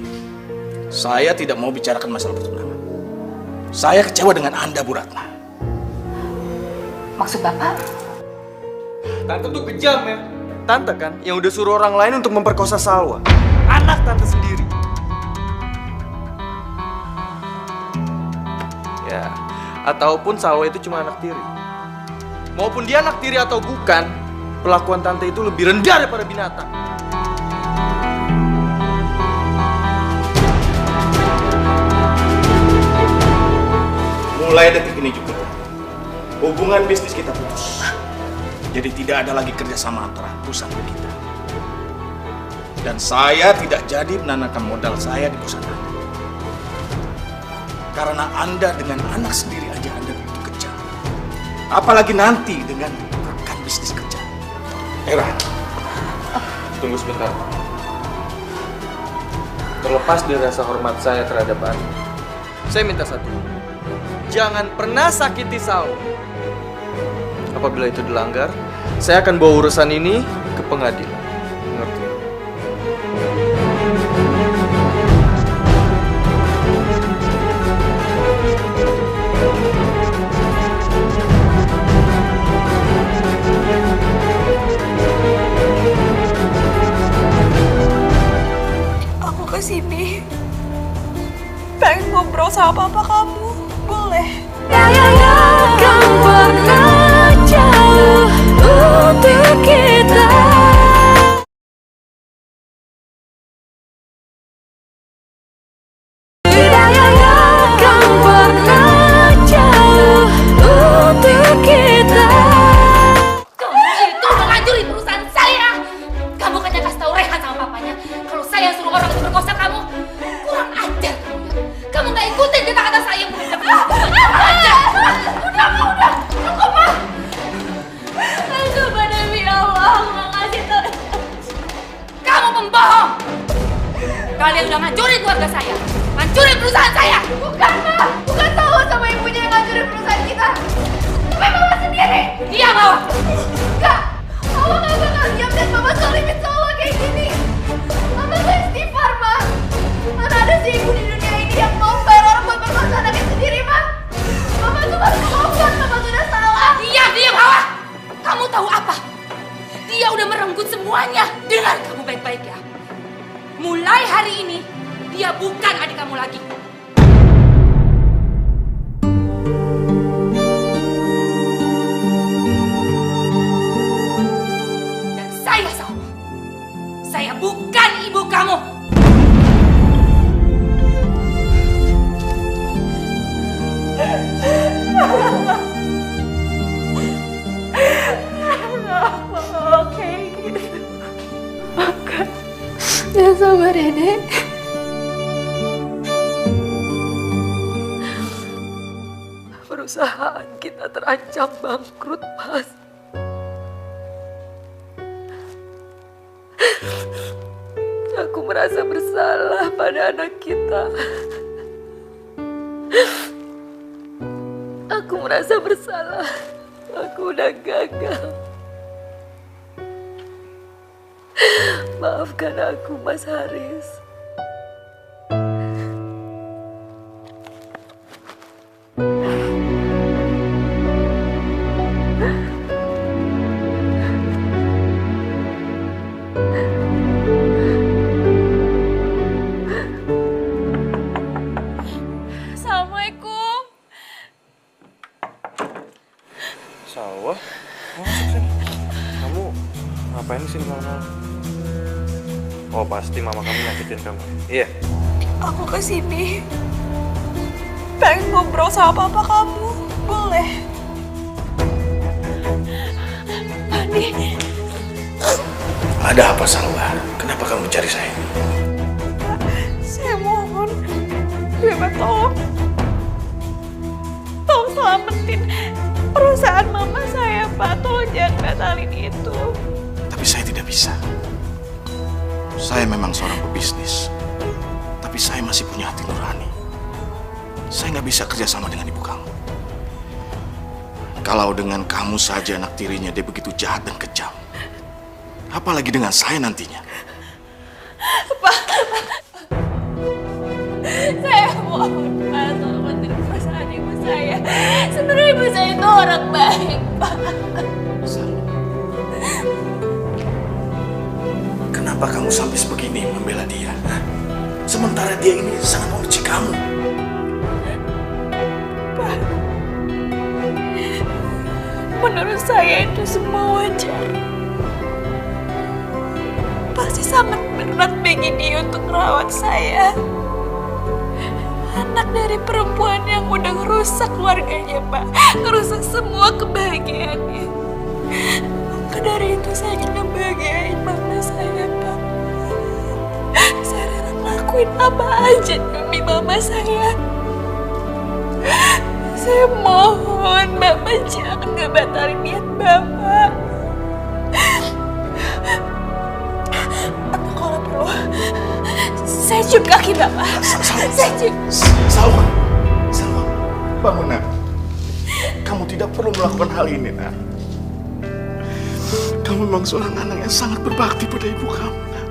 S3: saya tidak mau bicarakan masalah pertunangan. Saya kecewa dengan Anda, Bu Ratna.
S1: Maksud Bapak?
S8: Tante tuh kejam ya. Tante kan yang udah suruh orang lain untuk memperkosa Salwa. Anak tante sendiri. Ya, ataupun Salwa itu cuma anak tiri. Maupun dia anak tiri atau bukan, perlakuan tante itu lebih rendah daripada binatang.
S3: Mulai detik ini juga, hubungan bisnis kita putus. Jadi tidak ada lagi kerjasama antara perusahaan kita. Dan saya tidak jadi menanamkan modal saya di perusahaan Anda. Karena Anda dengan anak sendiri aja Anda begitu kejam. Apalagi nanti dengan rekan bisnis kerja. Era,
S8: Tunggu sebentar. Terlepas dari rasa hormat saya terhadap Anda, saya minta satu. Jangan pernah sakiti Salwa. Apabila itu dilanggar, saya akan bawa urusan ini ke pengadilan. Ngerti?
S6: keluarga saya, hancurin perusahaan saya.
S7: Bukan, Ma. Bukan Salwa sama ibunya yang ngancurin perusahaan kita. Tapi Mama sendiri.
S6: Diam, Hawa.
S7: Enggak. Mama nggak bakal diam dan Mama zalimin Salwa kayak gini. Mama tuh istighfar, Ma. Mana ada sih ibu di dunia ini yang mau bayar orang buat berkorban anaknya sendiri, Ma? Mama tuh baru tobat, Mama sudah salah.
S6: Diam, Hawa. Kamu tahu apa? Dia udah merenggut semuanya. Dengar kamu baik-baik ya. Mulai hari ini, dia bukan adik kamu lagi. Dan saya Salwa. Saya bukan ibu kamu.
S7: Oke, gitu. Maka, jangan sabar ya, Dek.
S2: Perusahaan kita terancam bangkrut, Mas. Aku merasa bersalah pada anak kita. Aku merasa bersalah. Aku udah gagal. Maafkan aku, Mas Haris.
S6: Assalamualaikum.
S8: Salwa? Masuk sini. Kamu ngapain sih malam-malam? Oh, pasti mama kamu nyakitin kamu. Iya.
S2: Aku kesini pengen ngobrol sama papa kamu. Boleh? Andi.
S3: Ada apa, Salwa? Kenapa kamu cari saya?
S2: Saya mohon, Bapak tolong selamatin perusahaan mama saya, Pak. Tolong jangan batalin itu.
S3: Tapi saya tidak bisa. Saya memang seorang pebisnis, tapi saya masih punya hati nurani. Saya nggak bisa kerjasama dengan ibu kamu. Kalau dengan kamu saja anak tirinya dia begitu jahat dan kejam, apalagi dengan saya nantinya.
S6: Saya mohon, Pak, tolong bantuin perasaan ibu saya. Sebenarnya ibu saya itu orang baik, Pak.
S3: Kenapa kamu sampai sebegini membela dia? Sementara dia ini sangat membenci kamu.
S2: Pak, menurut saya itu semua wajar. Pasti sangat berat bagi dia untuk merawat saya. Anak dari perempuan yang udah ngerusak keluarganya, Pak. Ngerusak semua kebahagiaannya. Maka dari itu saya ingin ngebahagiain mama saya, Pak. Saya rela ngelakuin apa aja demi mama saya. Saya mohon Bapak jangan ngebatalin niat Bapak. Atau kalau perlu, saya cium kaki Bapak. Saya cium.
S3: Salwa, bangun, Nak. Kamu tidak perlu melakukan hal ini, Nak. Kamu memang seorang anak yang sangat berbakti pada ibu kamu, Nak.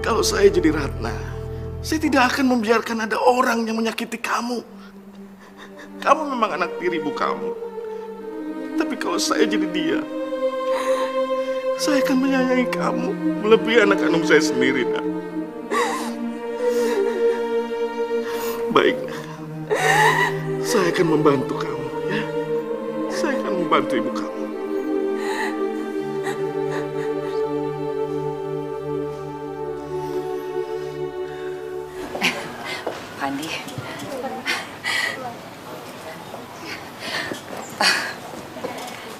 S3: Kalau saya jadi Ratna, saya tidak akan membiarkan ada orang yang menyakiti kamu. Kamu memang anak tiri ibu kamu. Tapi kalau saya jadi dia, saya akan menyayangi kamu melebihi anak kandung saya sendiri, Nak. Baik, Nak. Saya akan membantu kamu, ya. Saya akan membantu ibu kamu.
S1: Andi.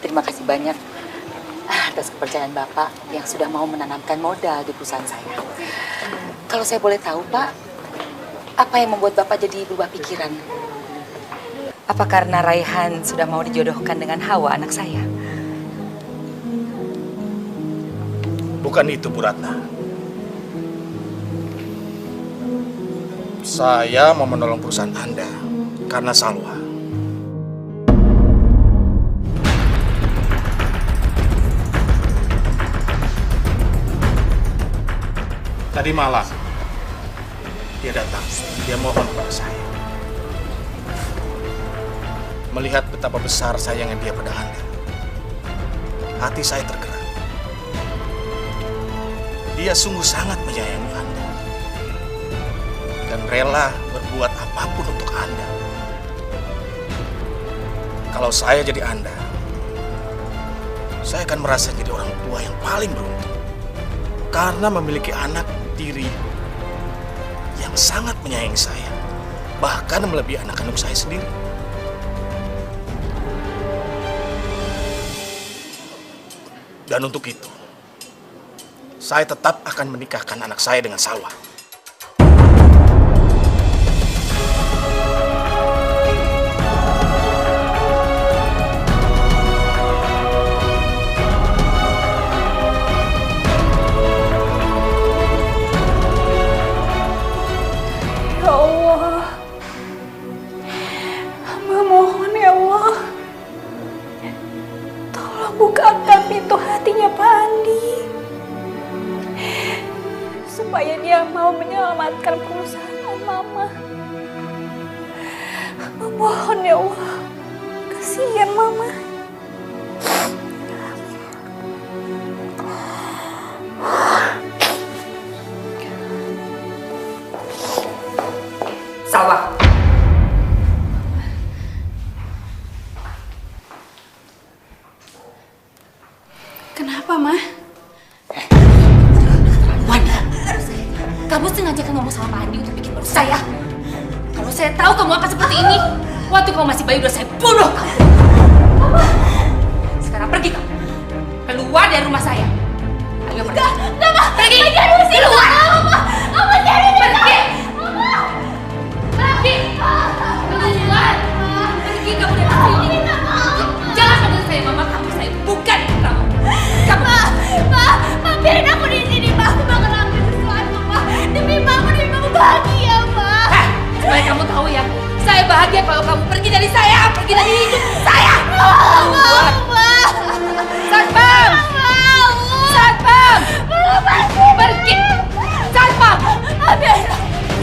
S1: Terima kasih banyak atas kepercayaan Bapak yang sudah mau menanamkan modal di perusahaan saya. Kalau saya boleh tahu, Pak, apa yang membuat Bapak jadi berubah pikiran? Apa karena Raihan sudah mau dijodohkan dengan Hawa, anak saya?
S3: Bukan itu, Bu Ratna. Saya mau menolong perusahaan Anda karena Salwa. Tadi malam, dia datang. Dia mohon kepada saya. Melihat betapa besar sayangnya dia pada Anda, hati saya tergerak. Dia sungguh sangat menyayangi Anda dan rela berbuat apapun untuk Anda. Kalau saya jadi Anda, saya akan merasa jadi orang tua yang paling beruntung karena memiliki anak tiri yang sangat menyayangi saya, bahkan melebihi anak kandung saya sendiri. Dan untuk itu, saya tetap akan menikahkan anak saya dengan Salwa.
S6: Ya Allah, hamba mohon ya Allah, tolong bukakan pintu hatinya Pak Andi, supaya dia mau menyelamatkan perusahaan Mama. Hamba mohon ya Allah, kasihan Mama.
S1: Salwa.
S6: Kenapa, Ma?
S11: Wanda, kamu sengaja kan ngomong sama Pak Andi untuk bikin malu saya. Kalau saya tahu kamu akan seperti ini, waktu kamu masih bayi udah saya bunuh kamu. Sekarang pergi kamu. Keluar dari rumah saya. Ayo pergi. Enggak, Ma. Pergi. Keluar. Mama cari dia. Pergi. Pergi. Keluar. Pergi kamu dari sini. Jangan panggil saya Mama kamu. Saya bukan ibu kamu. Kamu. Ma, biarin aku di sini, Ma. Aku bakal lakuin sesuatu, Ma. Demi Mama bahagia, Ma. Supaya kamu tahu ya, saya bahagia kalau kamu pergi dari saya, pergi dari hidup saya. Keluar. Satpam. Satpam. Pergi. Satpam.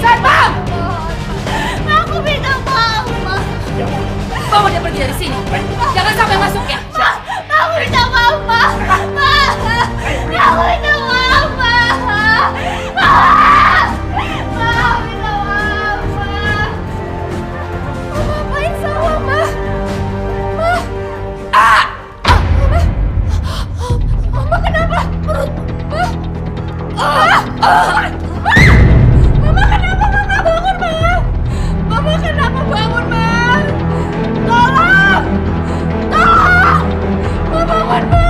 S11: Satpam. Aku minta maaf, Ma. Bawa dia pergi dari sini. Jangan sampai masuk ya. Aku minta maaf, Ma. Aku minta maaf, Ma. Ngapain salah, Ma? Mama kenapa? Perut, Ma? Mama kenapa? Mama bangun, Ma. Mama kenapa bangun, Ma? Tolong! Tolong! Ma bangun, Ma.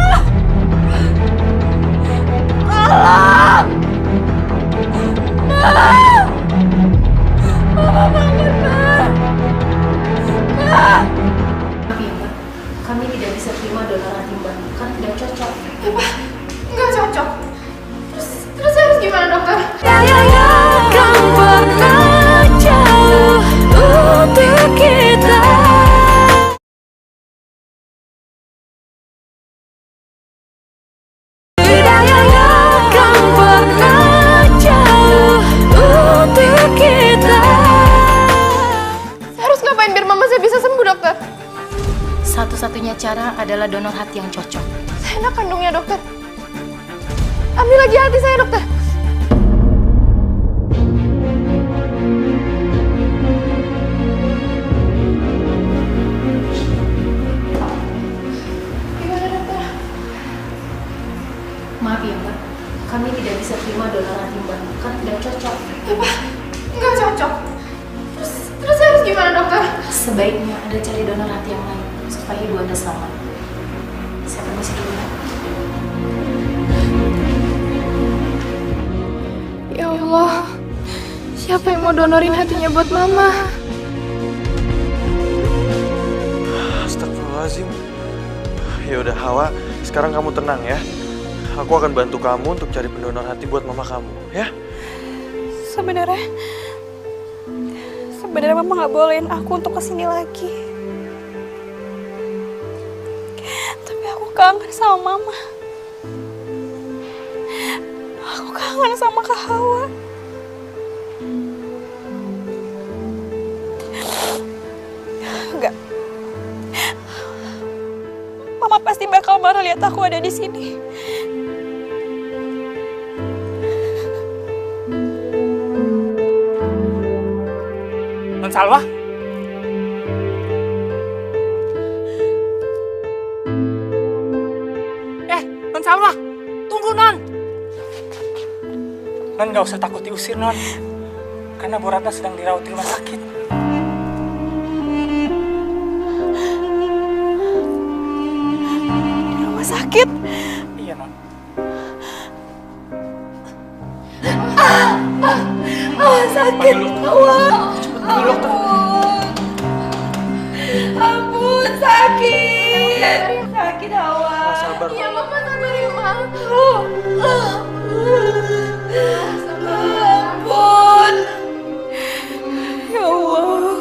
S11: Tolong! Ma! Mama bangun, Ma. Ma! Tapi Mbak, kami tidak bisa terima donor hati Mbak karena tidak cocok.
S7: Apa? Nggak cocok. Terus harus gimana, dokter?
S6: Kan pernah jauh untuk kita. Kan pernah jauh untuk kita.
S7: Saya harus ngapain biar mama saya bisa sembuh, dokter?
S11: Satu-satunya cara adalah donor hati yang cocok.
S7: Saya anak kandungnya, dokter. Ambil lagi hati saya, dokter. Gimana, dokter?
S11: Maaf ya Mbak, kami tidak bisa terima donor hati Mbak karena tidak cocok.
S7: Apa? Nggak cocok. Terus saya harus gimana, dokter?
S11: Sebaiknya Anda cari donor hati yang lain supaya ibu Anda selamat. Saya permisi dulu ya.
S7: Ya Allah, siapa yang mau donorin hatinya buat mama?
S8: Astagfirullahaladzim. Ya udah Hawa, sekarang kamu tenang ya. Aku akan bantu kamu untuk cari pendonor hati buat mama kamu, ya?
S7: Sebenarnya
S6: sebenarnya Mama nggak bolehin aku untuk kesini lagi. Tapi aku kangen sama Mama. Aku kangen sama Kak Hawa. Enggak. Mama pasti bakal marah lihat aku ada di sini.
S10: Non Salwa? Non Salwa, tunggu Non. Non nggak usah takut diusir Non, karena Bu Ratna sedang dirawat di rumah sakit.
S6: Di rumah sakit?
S10: Iya Non.
S6: Sakit. Ampun, sakit. Sakit Hawa.
S8: Sabar.
S7: Iya Mama, sabar ya Ma.
S6: Ampun. Ya Allah.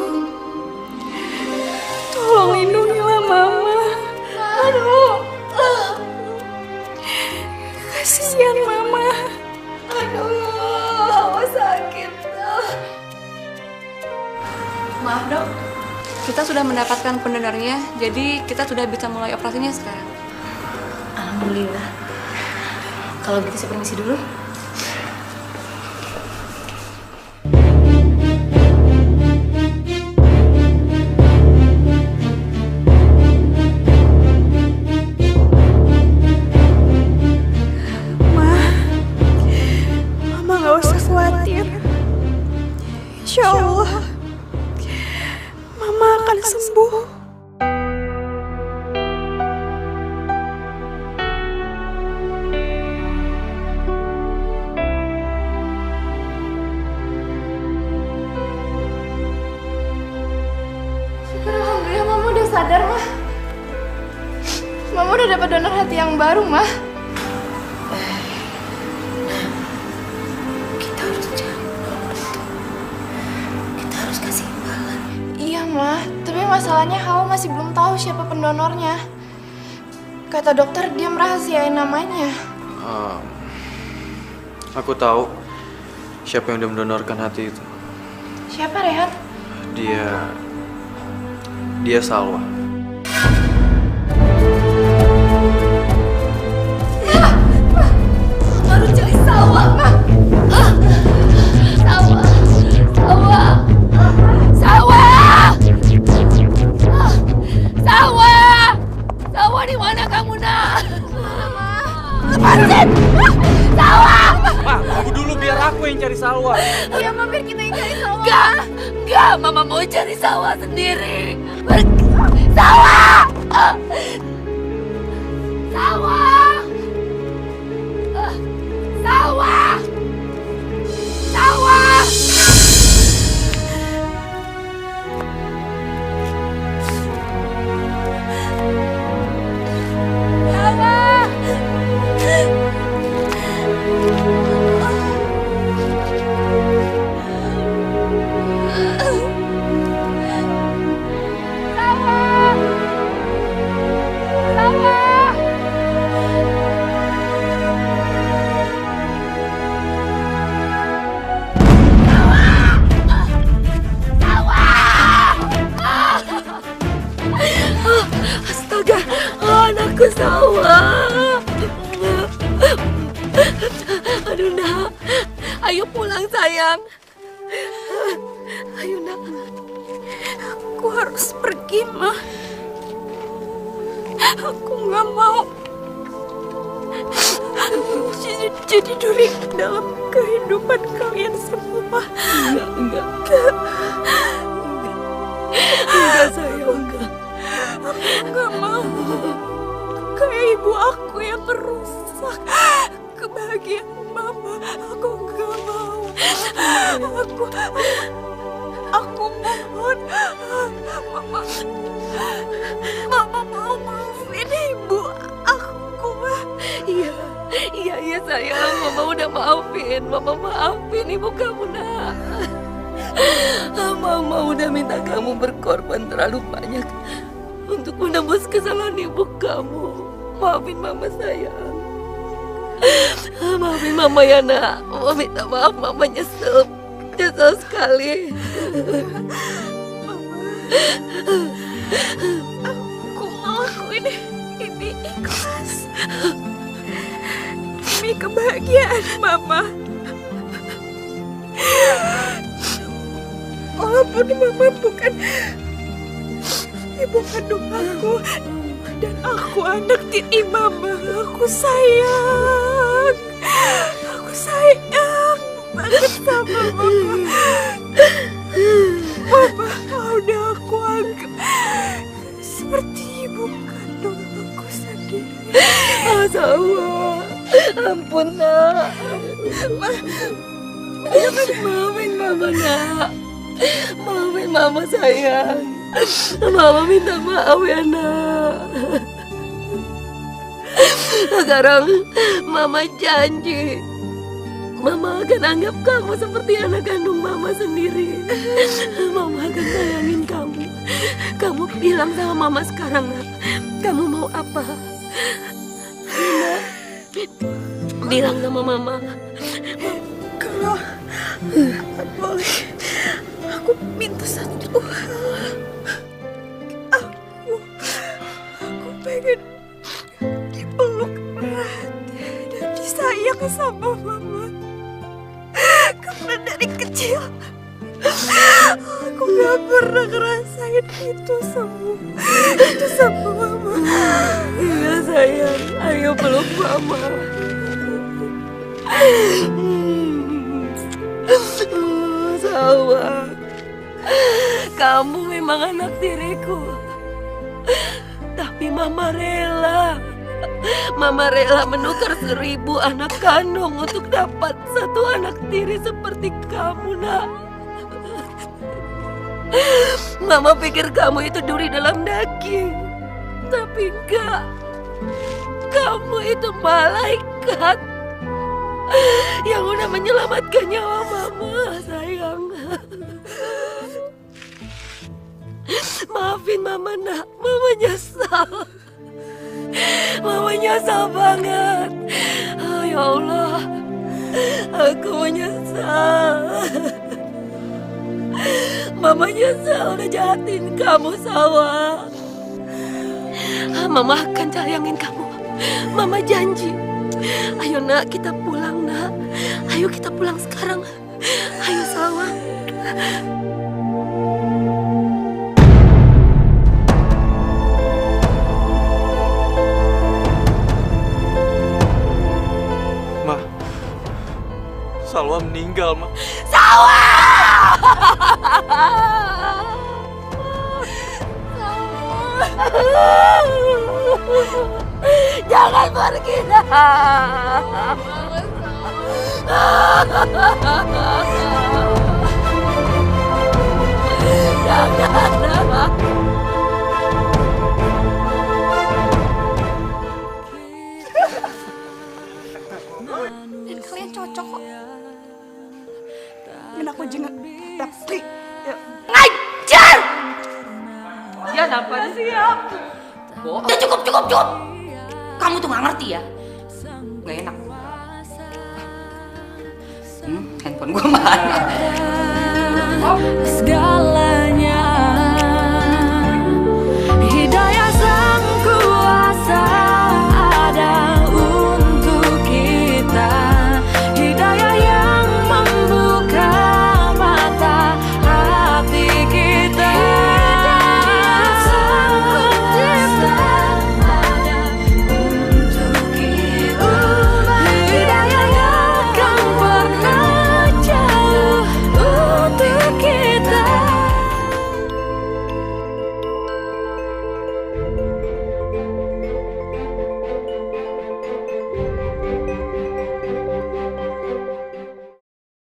S6: Tolong lindungilah Mama. Aduh. Kasihan Mama. Aduh, Hawa sakit.
S9: Maaf dok, kita sudah mendapatkan pendonornya, jadi kita sudah bisa mulai operasinya sekarang.
S11: Alhamdulillah. Kalau gitu saya permisi dulu.
S6: Mama nggak usah khawatir. Insya Allah, Mama akan sembuh.
S7: Alhamdulillah Mama udah sadar, Ma. Mama udah dapat donor hati yang baru, Ma.
S11: Kita harus jawab. Kita harus kasih imbalan.
S7: Iya, Ma. Tapi masalahnya Hawa masih belum tahu siapa pendonornya. Kata dokter dia merahasiain namanya.
S8: Aku tahu siapa yang udah mendonorkan hati itu.
S7: Siapa, Rehan?
S8: Dia Salwa.
S11: Baru cari Salwa, Ma. Salwa. Salwa. Salwa. Salwa. Salwa di mana kamu, Nak? Lepasin. Salwa.
S8: Ma, tunggu dulu biar aku yang cari Salwa.
S7: Iya, Ma, biar kita yang cari Salwa.
S11: Enggak, Mama mau cari Salwa sendiri. Salwa. Salwa. Salwa. Salwa. Astaga, anakku Salwa. Aduh, Nak. Ayo pulang, sayang. Ayo, Nak. Aku harus pergi, Ma. Aku nggak mau jadi duri dalam kehidupan kalian semua. Enggak. Enggak, sayang. Enggak. Aku nggak mau kayak ibu aku yang merusak kebahagiaan Mama. Aku nggak mau. Aku mohon, Mama mau maafin ibu aku. Iya sayang, Mama udah maafin. Mama maafin ibu kamu, Nak.
S2: Mama udah minta kamu berkorban terlalu banyak untuk menebus kesalahan ibu kamu. Maafin Mama sayang. Maafin Mama ya nak. Mama minta maaf, Mama nyesel. Nyesel sekali.
S6: Aku mau lakuin ini ikhlas demi kebahagiaan Mama. Walaupun Mama bukan ibu kandung aku dan aku anak tiri Mama, aku sayang banget sama Mama. Mama udah aku anggap seperti ibu kandung aku sendiri.
S2: Sawa, ampun nak. Maafin Mama nak. Maafin Mama sayang. Mama minta maaf ya nak. Sekarang Mama janji Mama akan anggap kamu seperti anak kandung Mama sendiri. Mama akan sayangin kamu. Kamu bilang sama Mama sekarang nak, kamu mau apa? Bilang sama Mama.
S6: Kalau boleh, aku minta satu hal. Aku pengen dipeluk erat dan disayang sama Mama. Karena dari kecil aku gak pernah ngerasain itu sama Mama.
S2: Iya sayang, ayo peluk Mama. Sawa, kamu memang anak tiriku. Tapi Mama rela. Mama rela menukar 1000 anak kandung untuk dapat satu anak tiri seperti kamu, nak. Mama pikir kamu itu duri dalam daging. Tapi enggak. Kamu itu malaikat yang udah menyelamatkan nyawa Mama, sayang. Maafin Mama nak, Mama nyesal. Mama nyesal banget. Oh, ya Allah, aku menyesal. Mama nyesal udah jahatin kamu, Sawa. Mama akan sayangin kamu. Mama janji. Ayo nak, kita pulang nak. Ayo kita pulang sekarang. Ayo Sawa.
S8: Ma, Salwa meninggal, Ma.
S2: Sawa! Jangan pergi nak. Jangan nak.
S6: Dan kalian cocok kok. Enak aku jengak. Tapi
S1: Ngajar! Ya apa siap? Udah cukup. Kamu tuh nggak ngerti ya? Nggak enak. Handphone gue mana?